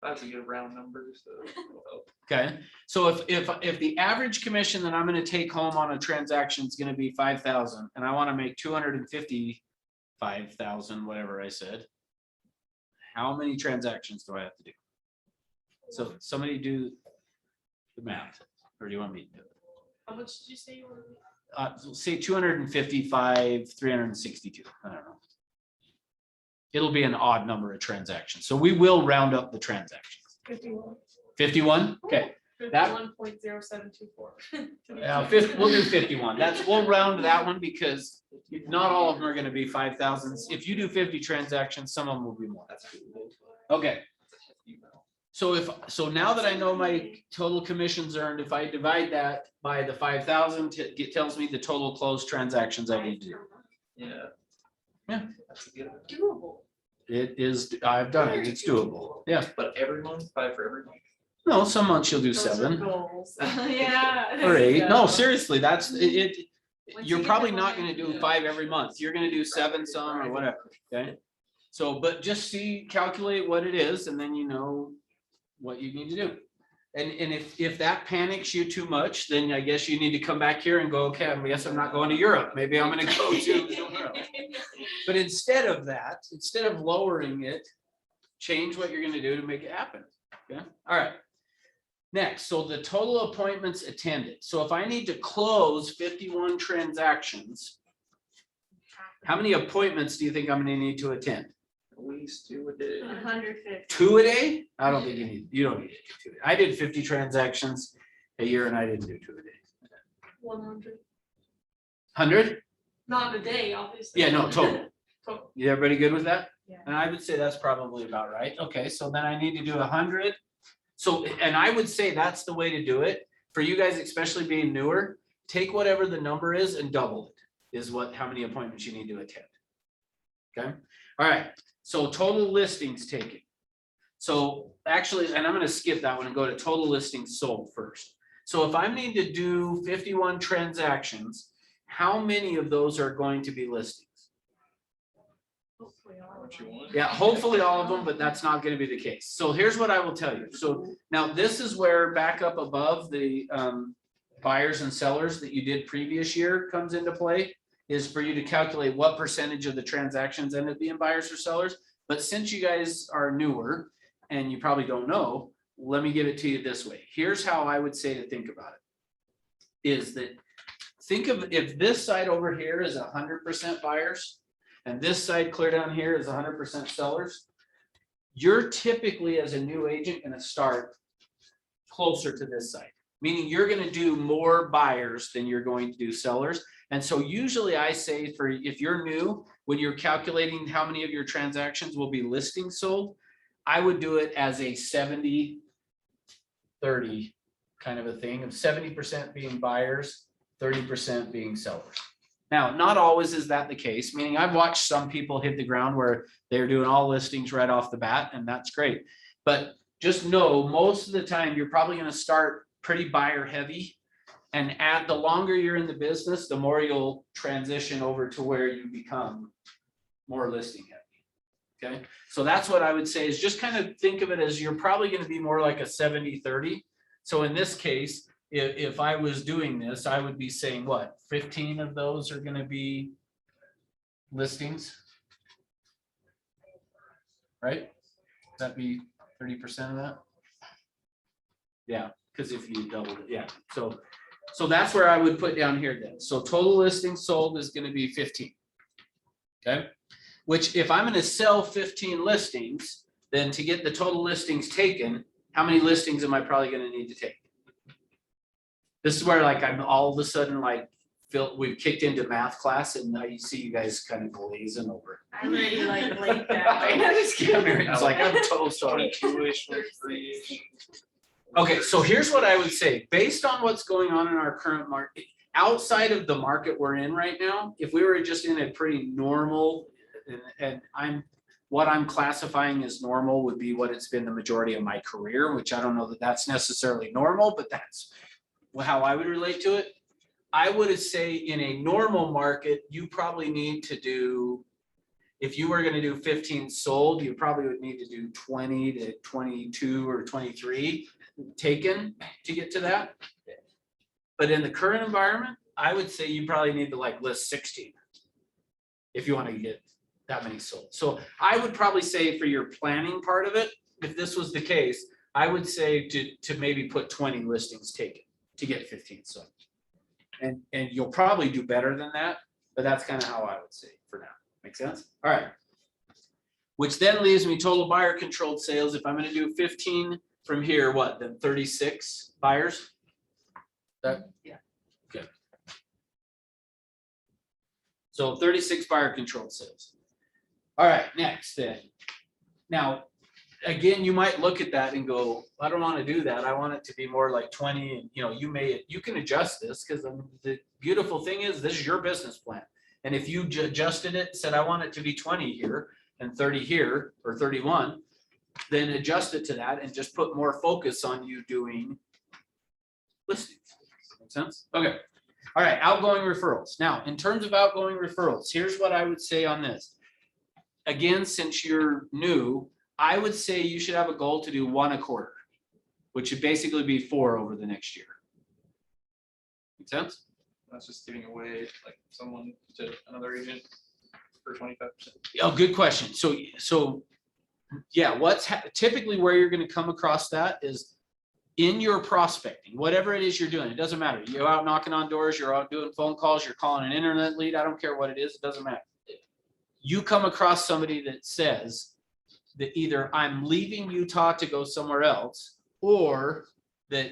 That's a good round number, so it'll help. Okay, so if the average commission that I'm going to take home on a transaction is going to be 5,000, and I want to make 255,000, whatever I said, how many transactions do I have to do? So somebody do the math, or do you want me to do it? How much did you say you wanted? Say 255, 362, I don't know. It'll be an odd number of transactions, so we will round up the transactions. 51. 51, okay. That- 51.0724. We'll do 51. We'll round that one because not all of them are gonna be 5,000. If you do 50 transactions, some of them will be more. Okay. So now that I know my total commissions earned, if I divide that by the 5,000, it tells me the total closed transactions I need to do. Yeah. Yeah. That's a good one. Doable. It is, I've done it, it's doable. Yeah, But every month, 5 for every month. no, some months you'll do Those are 7 goals. Yeah. or 8. No, So, seriously, that's it. once You're you get probably the not gonna do momentum. 5 every month. You're gonna do 7 some or whatever, okay? So, but just calculate what it is, and then you know what you need to do. And if that panics you too much, then I guess you need to come back here and go, okay, I guess I'm not going to Europe. Maybe I'm gonna go to somewhere else. But instead of that, instead of lowering it, change what you're gonna do to make it happen. Okay, all right. Next, so the total appointments attended. So if I need to close 51 transactions, how many appointments do you think I'm gonna need to attend? At least 2 a day. 150. 2 a day? I don't think you don't need to do 2. I did 50 transactions a year and I didn't do 2 a day. 100. 100? Not a day, obviously. Yeah, no, total. Total. You everybody good with that? Yeah. And I would say that's probably about right. Okay, so then I need to do 100. So, and I would say that's the way to do it. For you guys, especially being newer, take whatever the number is and double it, is how many appointments you need to attend. Okay, all right, so total listings taken. So actually, and I'm gonna skip that one and go to total listings sold first. So if I need to do 51 transactions, how many of those are going to be listings? Hopefully all What of you them. want. Yeah, hopefully all of them, but that's not gonna be the case. So here's what I will tell you. So now this is where back up above the buyers and sellers that you did previous year comes into play, is for you to calculate what percentage of the transactions end up being buyers or sellers. But since you guys are newer and you probably don't know, let me give it to you this way. Here's how I would say to think about it. Is that, think of if this side over here is 100% buyers, and this side clear down here is 100% sellers, you're typically as a new agent gonna start closer to this side, meaning you're gonna do more buyers than you're going to do sellers. And so usually I say for, if you're new, when you're calculating how many of your transactions will be listings sold, I would do it as a 70-30 kind of a thing, of 70% being buyers, 30% being sellers. Now, not always is that the case, meaning I've watched some people hit the ground where they're doing all listings right off the bat, and that's great. But just know, most of the time, you're probably gonna start pretty buyer heavy. And the longer you're in the business, the more you'll transition over to where you become more listing heavy. Okay, so that's what I would say, is just kind of think of it as you're probably gonna be more like a 70-30. So in this case, if I was doing this, I would be saying what, 15 of those are gonna be listings? Right? Would that be 30% of that? Yeah, because if you doubled it, yeah, so that's where I would put down here then. So total listings sold is gonna be 15. Okay, which if I'm gonna sell 15 listings, then to get the total listings taken, how many listings am I probably gonna need to take? This is where like I'm all of a sudden like we've kicked into math class and now you see you guys kind of glazing over it. I'm ready like laid down. I'm just kidding. It's like I'm toast on it. 22-ish, 23-ish. Okay, so here's what I would say, based on what's going on in our current market, outside of the market we're in right now, if we were just in a pretty normal, and what I'm classifying as normal would be what it's been the majority of my career, which I don't know that that's necessarily normal, but that's how I would relate to it. I would say in a normal market, you probably need to do, if you were gonna do 15 sold, you probably would need to do 20 to 22 or 23 taken to get to that. But in the current environment, I would say you probably need to like list 16 if you want to get that many sold. So I would probably say for your planning part of it, if this was the case, I would say to maybe put 20 listings taken to get 15 sold. And you'll probably do better than that, but that's kind of how I would say for now. Make sense? All right. Which then leaves me total buyer controlled sales. If I'm going to do 15 from here, what, then 36 buyers? That, Yeah. Okay. So 36 buyer controlled sales. All right, next then. Now, again, you might look at that and go, I don't want to do that. I want it to be more like 20. And you can adjust this, because the beautiful thing is this is your business plan. And if you adjusted it, said, I want it to be 20 here and 30 here or 31, then adjust it to that and just put more focus on you doing listings. Make sense? Okay. All right, outgoing referrals. Now, in terms of outgoing referrals, here's what I would say on this. Again, since you're new, I would say you should have a goal to do 1 a quarter, which should basically be 4 over the next year. Make sense? That's just giving away like someone to another agent for 25%. Oh, good question. So yeah, typically where you're going to come across that is in your prospecting, whatever it is you're doing. It doesn't matter. You're out knocking on doors, you're out doing phone calls, you're calling an internet lead. I don't care what it is. It doesn't matter. You come across somebody that says that either I'm leaving Utah to go somewhere else, or that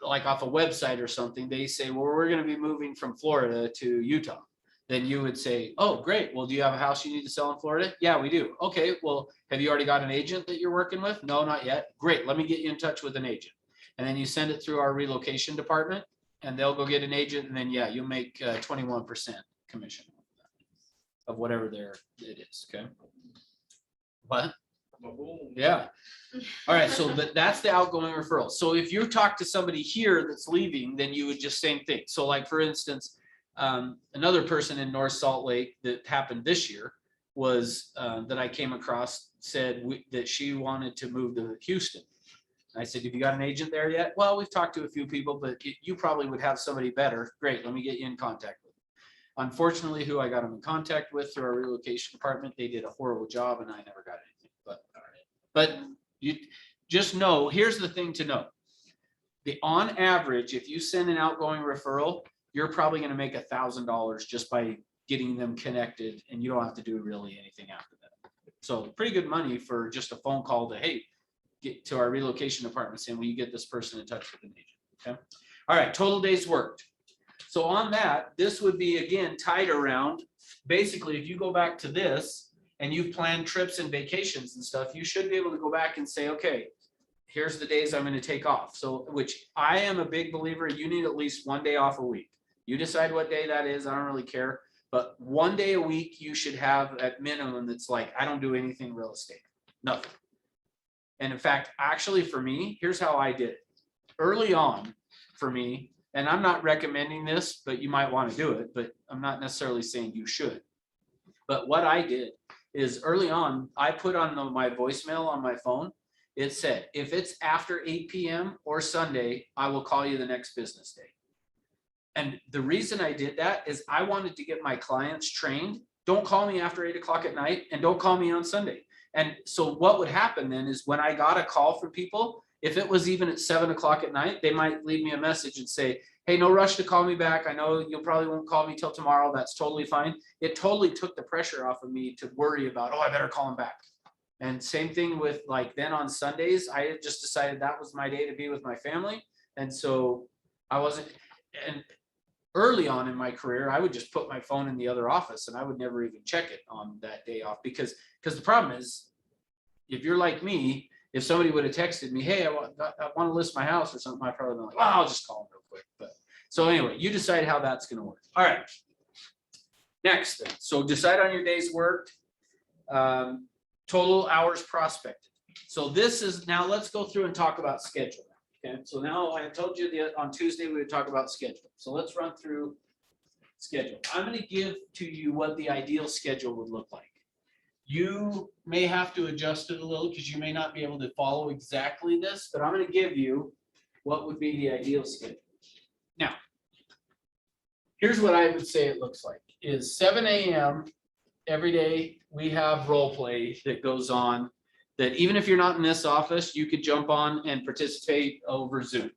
like off a website or something, they say, well, we're going to be moving from Florida to Utah. Then you would say, oh, great. Well, do you have a house you need to sell in Florida? Yeah, we do. Okay, well, have you already got an agent that you're working with? No, not yet. Great. Let me get you in touch with an agent. And then you send it through our relocation department, and they'll go get an agent. And then, yeah, you'll make 21% commission of whatever it is. Okay. What? Yeah. All right. So that's the outgoing referral. So if you talk to somebody here that's leaving, then you would just same thing. So like, for instance, another person in North Salt Lake that happened this year was that I came across said that she wanted to move to Houston. I said, have you got an agent there yet? Well, we've talked to a few people, but you probably would have somebody better. Great. Let me get you in contact with them. Unfortunately, who I got them in contact with through our relocation department, they did a horrible job and I never got anything. But you just know, here's the thing to know. On average, if you send an outgoing referral, you're probably going to make $1,000 just by getting them connected, and you don't have to do really anything after that. So pretty good money for just a phone call to, hey, get to our relocation department saying, will you get this person in touch with an agent? Okay. All right. Total days worked. So on that, this would be again tied around. Basically, if you go back to this and you've planned trips and vacations and stuff, you should be able to go back and say, okay, here's the days I'm going to take off. So, which I am a big believer, you need at least 1 day off a week. You decide what day that is. I don't really care. But 1 day a week you should have at minimum that's like, I don't do anything real estate. Nothing. And in fact, actually for me, here's how I did it. Early on for me, and I'm not recommending this, but you might want to do it, but I'm not necessarily saying you should. But what I did is early on, I put on my voicemail on my phone. It said, if it's after 8 p.m. or Sunday, I will call you the next business day. And the reason I did that is I wanted to get my clients trained. Don't call me after 8 o'clock at night, and don't call me on Sunday. And so what would happen then is when I got a call from people, if it was even at 7 o'clock at night, they might leave me a message and say, hey, no rush to call me back. I know you probably won't call me till tomorrow. That's totally fine. It totally took the pressure off of me to worry about, oh, I better call him back. And same thing with like then on Sundays, I had just decided that was my day to be with my family. And so I wasn't, and early on in my career, I would just put my phone in the other office and I would never even check it on that day off because the problem is, if you're like me, if somebody would have texted me, hey, I want to list my house or something, I'd probably be like, well, I'll just call them real quick. But so anyway, you decide how that's going to work. All right. Next, then. So decide on your days worked, total hours prospected. So this is, now let's go through and talk about schedule. Okay. So now I told you on Tuesday, we would talk about schedule. So let's run through schedule. I'm going to give to you what the ideal schedule would look like. You may have to adjust it a little because you may not be able to follow exactly this, but I'm going to give you what would be the ideal schedule. Now, here's what I would say it looks like is 7 a.m. every day we have role play that goes on, that even if you're not in this office, you could jump on and participate over Zoom.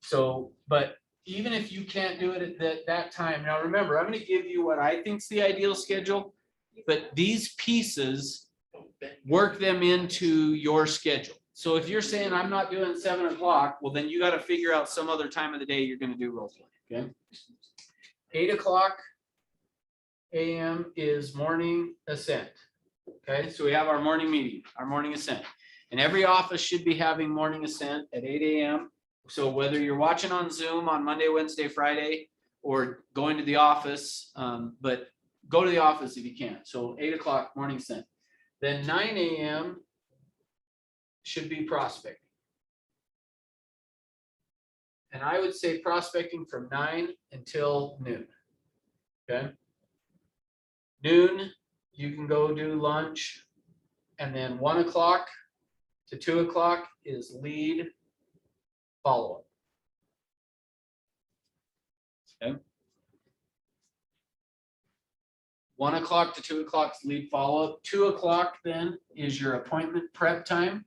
So, but even if you can't do it at that time, now remember, I'm gonna give you what I think's the ideal schedule, but these pieces work them into your schedule. So if you're saying I'm not doing 7 o'clock, well, then you gotta figure out some other time of the day you're gonna do role play, okay? 8 o'clock AM is morning ascent. Okay, so we have our morning meeting, our morning ascent. And every office should be having morning ascent at 8 AM. So whether you're watching on Zoom on Monday, Wednesday, Friday, or going to the office, but go to the office if you can. So 8 o'clock morning ascent. Then 9 AM should be prospecting. And I would say prospecting from 9 until noon. Okay. Noon, you can go do lunch, and then 1 o'clock to 2 o'clock is lead follow-up. Okay. 1 o'clock to 2 o'clock is lead follow-up. 2 o'clock then is your appointment prep time.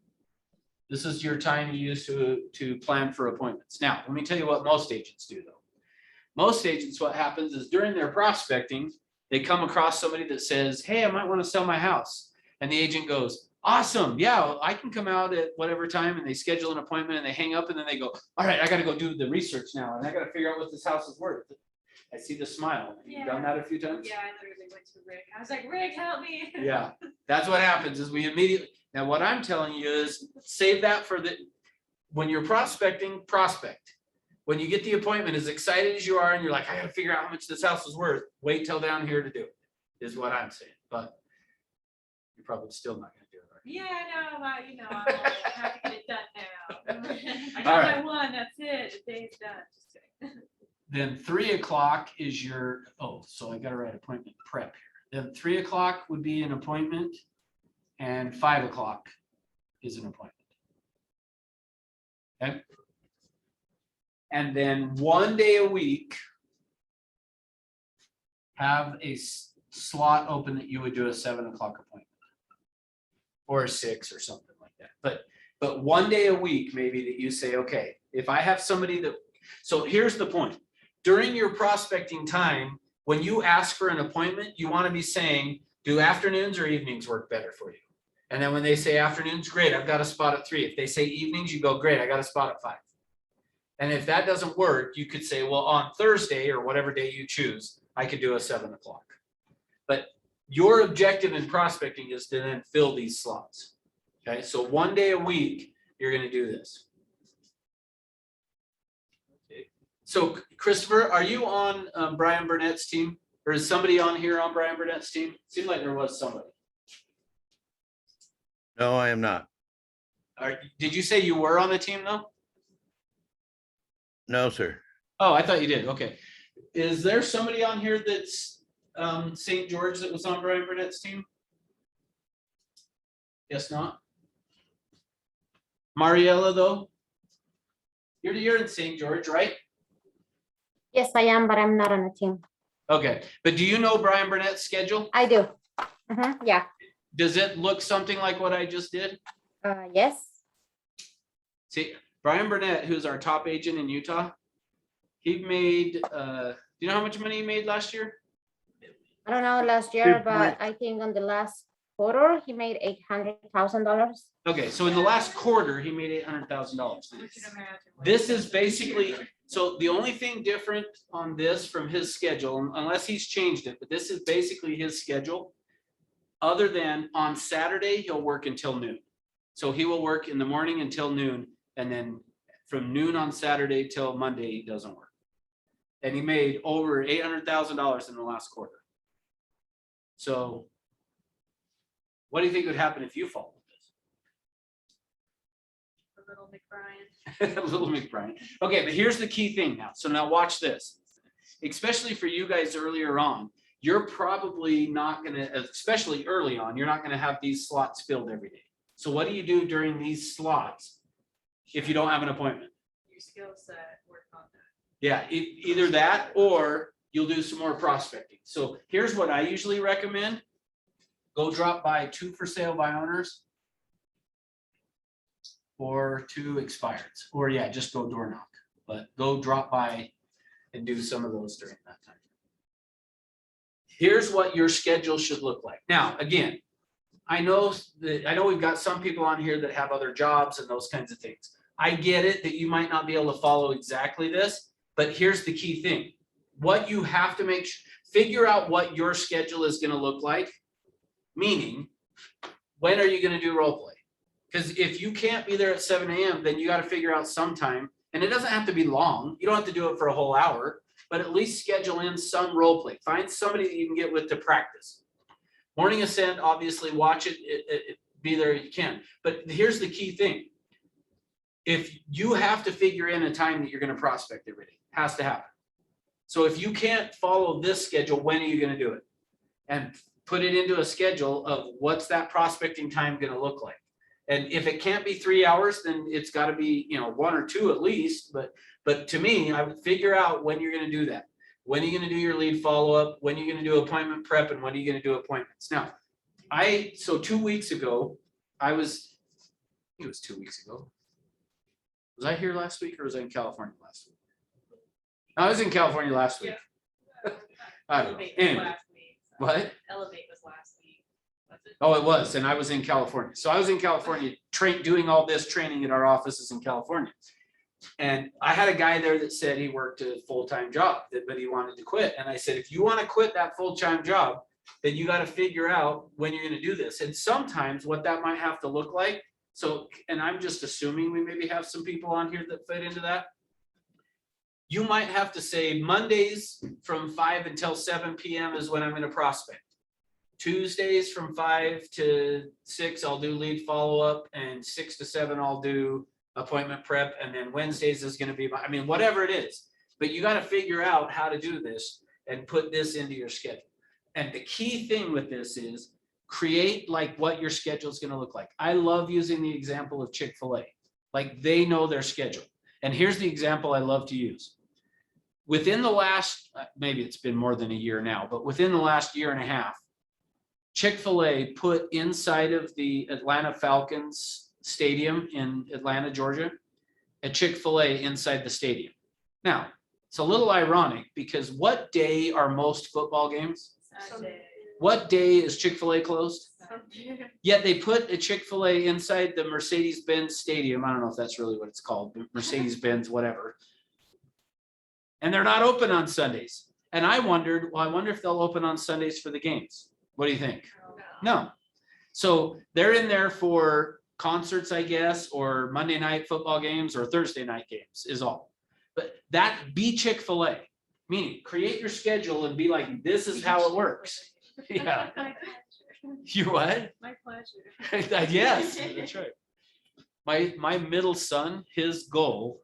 This is your time you use to plan for appointments. Now, let me tell you what most agents do though. Most agents, what happens is during their prospecting, they come across somebody that says, hey, I might want to sell my house. And the agent goes, awesome, yeah, I can come out at whatever time, and they schedule an appointment and they hang up and then they go, all right, I got to go do the research now and I got to figure out what this house is worth. I see the smile. You've done that a few times? Yeah, I literally went to Rick. I was like, Rick, help me. Yeah, that's what happens is we immediately, now what I'm telling you is save that for when you're prospecting, prospect. When you get the appointment, as excited as you are and you're like, I gotta figure out how much this house is worth, wait till down here to do it, is what I'm saying. But you're probably still not gonna do it, right? Yeah, no, I have to get it done now. I All got right. my one, that's it, the day's done. Just kidding. Then 3 o'clock is your, so I gotta write appointment prep here. Then 3 o'clock would be an appointment and 5 o'clock is an appointment. Okay. And then 1 day a week, have a slot open that you would do a 7 o'clock appointment. Or a 6 or something like that. But 1 day a week, maybe that you say, okay, if I have somebody that, so here's the point. During your prospecting time, when you ask for an appointment, you want to be saying, do afternoons or evenings work better for you? And then when they say afternoons, great, I've got a spot at 3. If they say evenings, you go, great, I got a spot at 5. And if that doesn't work, you could say, well, on Thursday or whatever day you choose, I could do a 7 o'clock. But your objective in prospecting is to then fill these slots. Okay, so 1 day a week, you're going to do this. Okay. So Christopher, are you on Brian Burnett's team? Or is somebody on here on Brian Burnett's team? Seemed like there was somebody. No, I am not. Did you say you were on the team though? No, sir. Oh, I thought you did. Okay. Is there somebody on here that's St. George that was on Brian Burnett's team? Yes, not. Mariella, though? You're in St. George, right? Yes, I am, but I'm not on a team. Okay, but do you know Brian Burnett's schedule? I do. Yeah. Does it look something like what I just did? Yes. See, Brian Burnett, who's our top agent in Utah, he made, do you know how much money he made last year? I don't know last year, but I think on the last quarter, he made $800,000. Okay, so in the last quarter, he made $800,000. You can imagine what This it is basically, so the only thing different on this from his schedule, unless he's changed it, but this is basically his schedule. Other than on Saturday, he'll work until noon. So he will work in the morning until noon, and then from noon on Saturday till Monday, he doesn't work. And he made over $800,000 in the last quarter. So what do you think would happen if you followed is. Little McBrien. this? Little McBride. Okay, but here's the key thing now. So now watch this. Especially for you guys earlier on, you're probably not going to, especially early on, you're not going to have these slots filled every day. So what do you do during these slots if you don't have an appointment? Your skill set, work on that. Yeah, either that or you'll do some more prospecting. So here's what I usually recommend. go drop by 2 for sale by owners or 2 expireds, or yeah, just go door knock, but go drop by and do some of those during that time. Here's what your schedule should look like. Now, again, I know we've got some people on here that have other jobs and those kinds of things. I get it that you might not be able to follow exactly this, but here's the key thing. What you have to figure out what your schedule is gonna look like, meaning, when are you gonna do role play? Because if you can't be there at 7 a.m., then you gotta figure out some time, and it doesn't have to be long. You don't have to do it for a whole hour, but at least schedule in some role play. Find somebody that you can get with to practice. Morning Ascent, obviously watch it, be there if you can. But here's the key thing. If you have to figure in a time that you're gonna prospect every day, has to happen. So if you can't follow this schedule, when are you gonna do it? And put it into a schedule of what's that prospecting time gonna look like. And if it can't be 3 hours, then it's gotta be, 1 or 2 at least, but to me, I would figure out when you're gonna do that. When are you gonna do your lead follow-up? When are you gonna do appointment prep? And when are you gonna do appointments? Now, so 2 weeks ago, I think it was 2 weeks ago. Was I here last week or was I in California last week? I was in California last week. I don't know. Elevate was Anyway, last week, so- what? Elevate was last week. Was it? Oh, it was, and I was in California. So I was in California, doing all this training at our offices in California. And I had a guy there that said he worked a full-time job, but he wanted to quit. And I said, if you want to quit that full-time job, then you got to figure out when you're going to do this. And sometimes what that might have to look like. So, and I'm just assuming we maybe have some people on here that fit into that. You might have to say Mondays from 5 until 7 p.m. is when I'm going to prospect. Tuesdays from 5 to 6, I'll do lead follow-up, and 6 to 7, I'll do appointment prep, and then Wednesdays is going to be whatever it is. But you got to figure out how to do this and put this into your schedule. And the key thing with this is create like what your schedule is going to look like. I love using the example of Chick-fil-A. Like they know their schedule. And here's the example I love to use. Within the last, maybe it's been more than a year now, but within the last year and a half, Chick-fil-A put inside of the Atlanta Falcons stadium in Atlanta, Georgia, a Chick-fil-A inside the stadium. Now, it's a little ironic because what day are most football games? Sunday. What day is Chick-fil-A closed? Yet they put a Chick-fil-A inside the Mercedes-Benz Stadium. I don't know if that's really what it's called, Mercedes-Benz, whatever. And they're not open on Sundays. And I wondered, I wonder if they'll open on Sundays for the games. What do you think? No. So they're in there for concerts, I guess, or Monday night football games or Thursday night games is all. But be Chick-fil-A, meaning create your schedule and be like, this is how it works. Yeah. You what? My pleasure. Yes, that's right. My middle son, his goal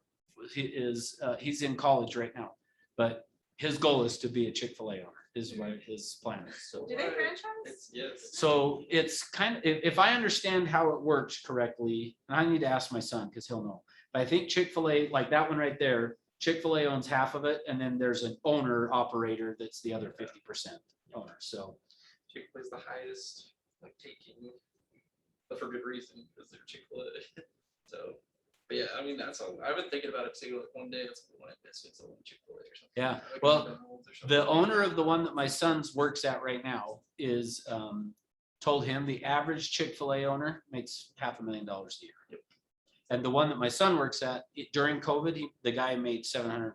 is he's in college right now, but his goal is to be a Chick-fil-A owner. Is what his plan is. So, Do they franchise? Yes. so it's kind of, if I understand how it works correctly, and I need to ask my son because he'll know. But I think Chick-fil-A, like that one right there, Chick-fil-A owns half of it, and then there's an owner operator that's the other 50% owner. So Chick-fil-A is the highest, like taking, but for good reason, because they're Chick-fil-A. So, but yeah, I mean, that's all. I've been thinking about it too. Like one day, it's one investment, so Chick-fil-A or something. yeah, Like well, McDonald's or something. the owner of the one that my son's works at right now is told him the average Chick-fil-A owner makes $500,000 a year. Yep. And the one that my son works at during COVID, the guy made $750,000.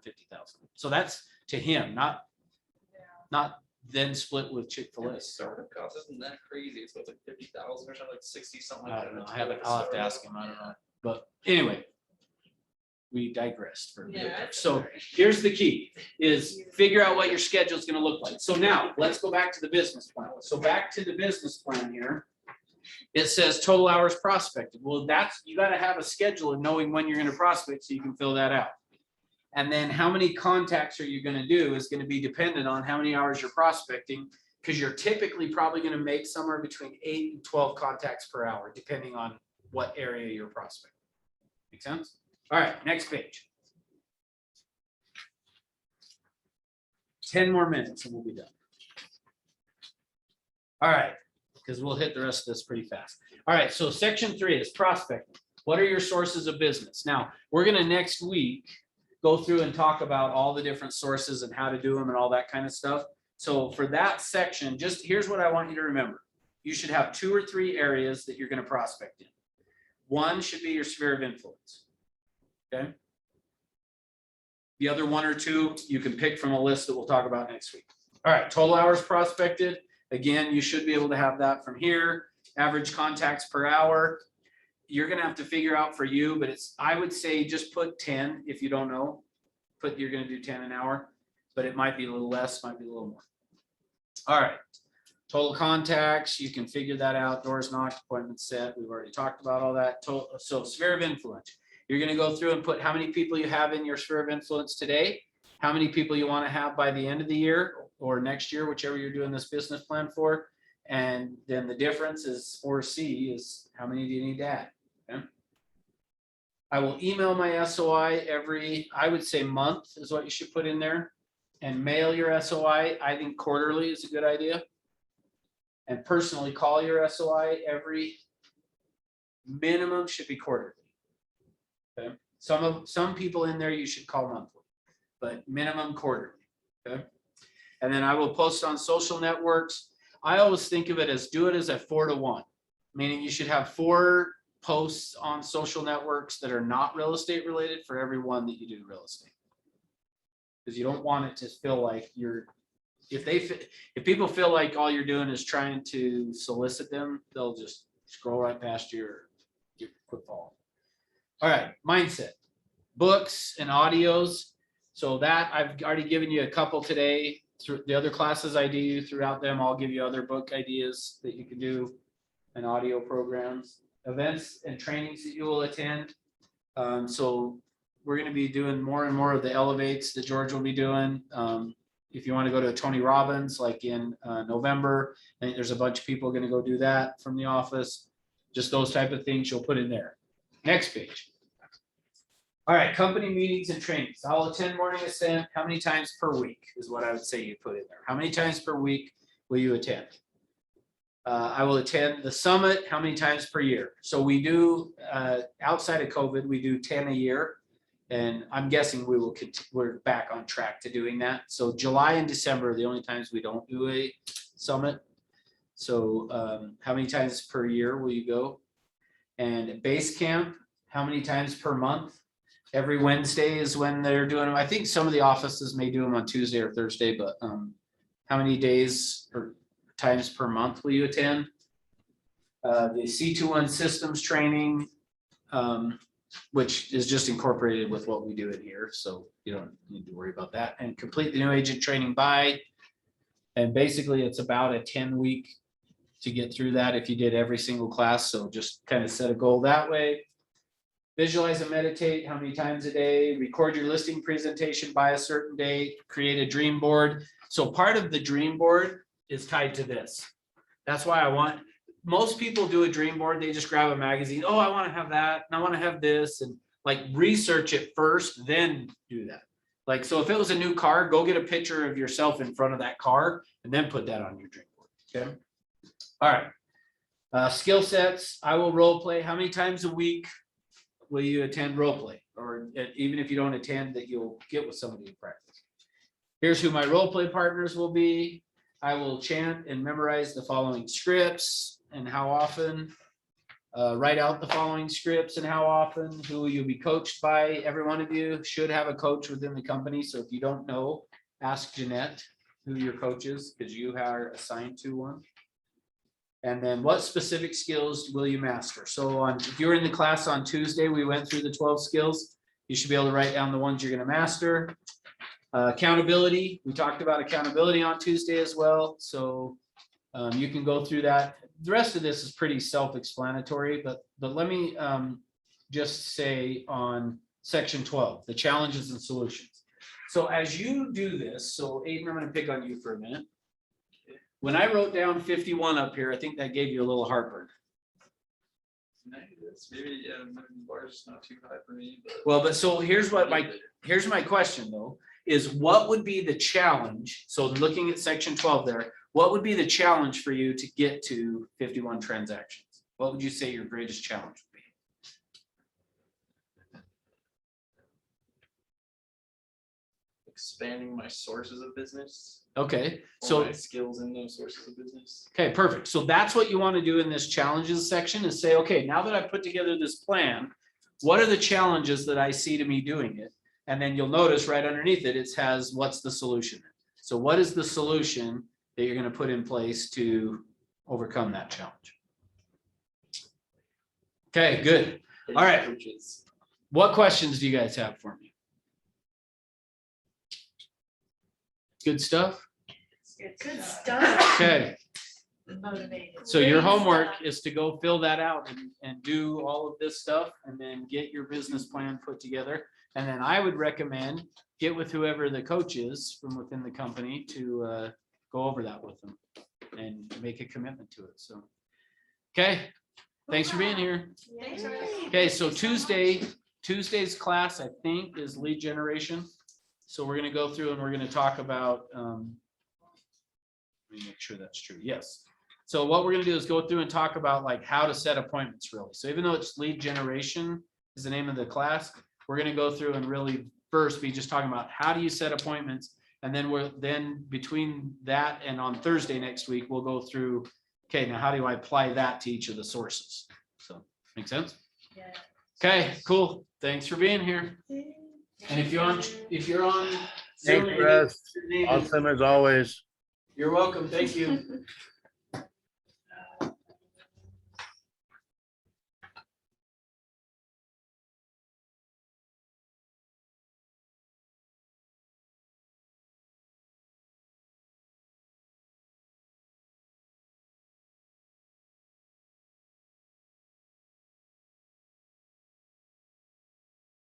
So that's to him, not then split with Chick-fil-A. The startup cost isn't that crazy. It's about like 50,000 or something, like 60 something. I like don't know. that. I'll have to ask him. I don't know. But anyway, we digressed for a minute. Yeah. So here's the key is figure out what your schedule is going to look like. So now let's go back to the business plan. So back to the business plan here. It says total hours prospected. Well, you got to have a schedule of knowing when you're going to prospect so you can fill that out. And then how many contacts are you going to do is going to be dependent on how many hours you're prospecting, because you're typically probably going to make somewhere between 8 and 12 contacts per hour, depending on what area you're prospecting. Make sense? All right, next page. 10 more minutes and we'll be done. All right, because we'll hit the rest of this pretty fast. All right, so section 3 is prospecting. What are your sources of business? Now, we're gonna next week go through and talk about all the different sources and how to do them and all that kind of stuff. So for that section, just here's what I want you to remember. You should have 2 or 3 areas that you're gonna prospect in. One should be your sphere of influence. Okay. The other 1 or 2, you can pick from a list that we'll talk about next week. All right, total hours prospected. Again, you should be able to have that from here. Average contacts per hour. You're gonna have to figure out for you, but I would say just put 10 if you don't know. You're gonna do 10 an hour, but it might be a little less, might be a little more. All right, total contacts, you can figure that out. Doors knocked, appointments set. We've already talked about all that. So sphere of influence. You're gonna go through and put how many people you have in your sphere of influence today, how many people you wanna have by the end of the year or next year, whichever you're doing this business plan for. And then the difference is 4C is how many do you need to add? Okay. I will email my SOI every, I would say month is what you should put in there. And mail your SOI. I think quarterly is a good idea. And personally call your SOI every minimum should be quarterly. Okay. Some people in there you should call monthly, but minimum quarterly. Okay. And then I will post on social networks. I always think of it as do it as a 4 to 1, meaning you should have 4 posts on social networks that are not real estate related for every one that you do real estate. Because you don't want it to feel like if people feel like all you're doing is trying to solicit them, they'll just scroll right past your quick follow. All right, mindset, books and audios. So that I've already given you a couple today. Through the other classes I do throughout them, I'll give you other book ideas that you can do and audio programs, events and trainings that you will attend. So we're going to be doing more and more of the elevates that George will be doing. If you want to go to Tony Robbins, like in November, I think there's a bunch of people going to go do that from the office. Just those type of things you'll put in there. Next page. All right, company meetings and trainings. I'll attend morning ascent. How many times per week is what I would say you put in there. How many times per week will you attend? I will attend the summit. How many times per year? So we do, outside of COVID, we do 10 a year. And I'm guessing we're back on track to doing that. So July and December are the only times we don't do a summit. So how many times per year will you go? And base camp, how many times per month? Every Wednesday is when they're doing them. I think some of the offices may do them on Tuesday or Thursday, but how many days or times per month will you attend? The C21 systems training, which is just incorporated with what we do in here. So you don't need to worry about that. And complete the new agent training by, and basically it's about a 10-week to get through that if you did every single class. So just kind of set a goal that way. Visualize and meditate how many times a day, record your listing presentation by a certain date, create a dream board. So part of the dream board is tied to this. That's why most people do a dream board. They just grab a magazine. Oh, I want to have that. And I want to have this, and like research it first, then do that. Like, so if it was a new car, go get a picture of yourself in front of that car and then put that on your dream board. Okay. All right. Skill sets. I will role play. How many times a week will you attend role play? Or even if you don't attend, that you'll get with somebody to practice. Here's who my role play partners will be. I will chant and memorize the following scripts and how often. Write out the following scripts and how often. Who will you be coached by? Every one of you should have a coach within the company. So if you don't know, ask Jeanette who your coach is, because you are assigned to one. And then what specific skills will you master? So if you were in the class on Tuesday, we went through the 12 skills. You should be able to write down the ones you're going to master. Accountability. We talked about accountability on Tuesday as well. So you can go through that. The rest of this is pretty self-explanatory, but let me just say on section 12, the challenges and solutions. So as you do this, so Aiden, I'm going to pick on you for a minute. When I wrote down 51 up here, I think that gave you a little heartburn. Maybe, yeah, bar is not too high for me. Well, but so here's my question though, is what would be the challenge? So looking at section 12 there, what would be the challenge for you to get to 51 transactions? What would you say your greatest challenge would be? Expanding my sources of business, Okay, or so my skills in those sources of business. okay, perfect. So that's what you want to do in this challenges section is say, okay, now that I've put together this plan, what are the challenges that I see to me doing it? And then you'll notice right underneath it, it has what's the solution. So what is the solution that you're going to put in place to overcome that challenge? Okay, good. All right. Coaches. What questions do you guys have for me? Good stuff? Good stuff. Okay. Motivated. So your Great homework stuff. is to go fill that out and do all of this stuff and then get your business plan put together. And then I would recommend get with whoever the coach is from within the company to go over that with them and make a commitment to it. So, okay, thanks for being here. Thanks, Riley. Okay, so Tuesday's class, I think, is lead generation. So we're gonna go through and we're gonna talk about, let me make sure that's true. Yes. So what we're gonna do is go through and talk about like how to set appointments really. So even though it's lead generation is the name of the class, we're gonna go through and really first be just talking about how do you set appointments? And then between that and on Thursday next week, we'll go through, okay, now how do I apply that to each of the sources? So make sense? Yeah. Okay, cool. Thanks for being here. And if you're on Zoom, Thanks, Russ. your name is- Awesome as always. You're welcome. Thank you.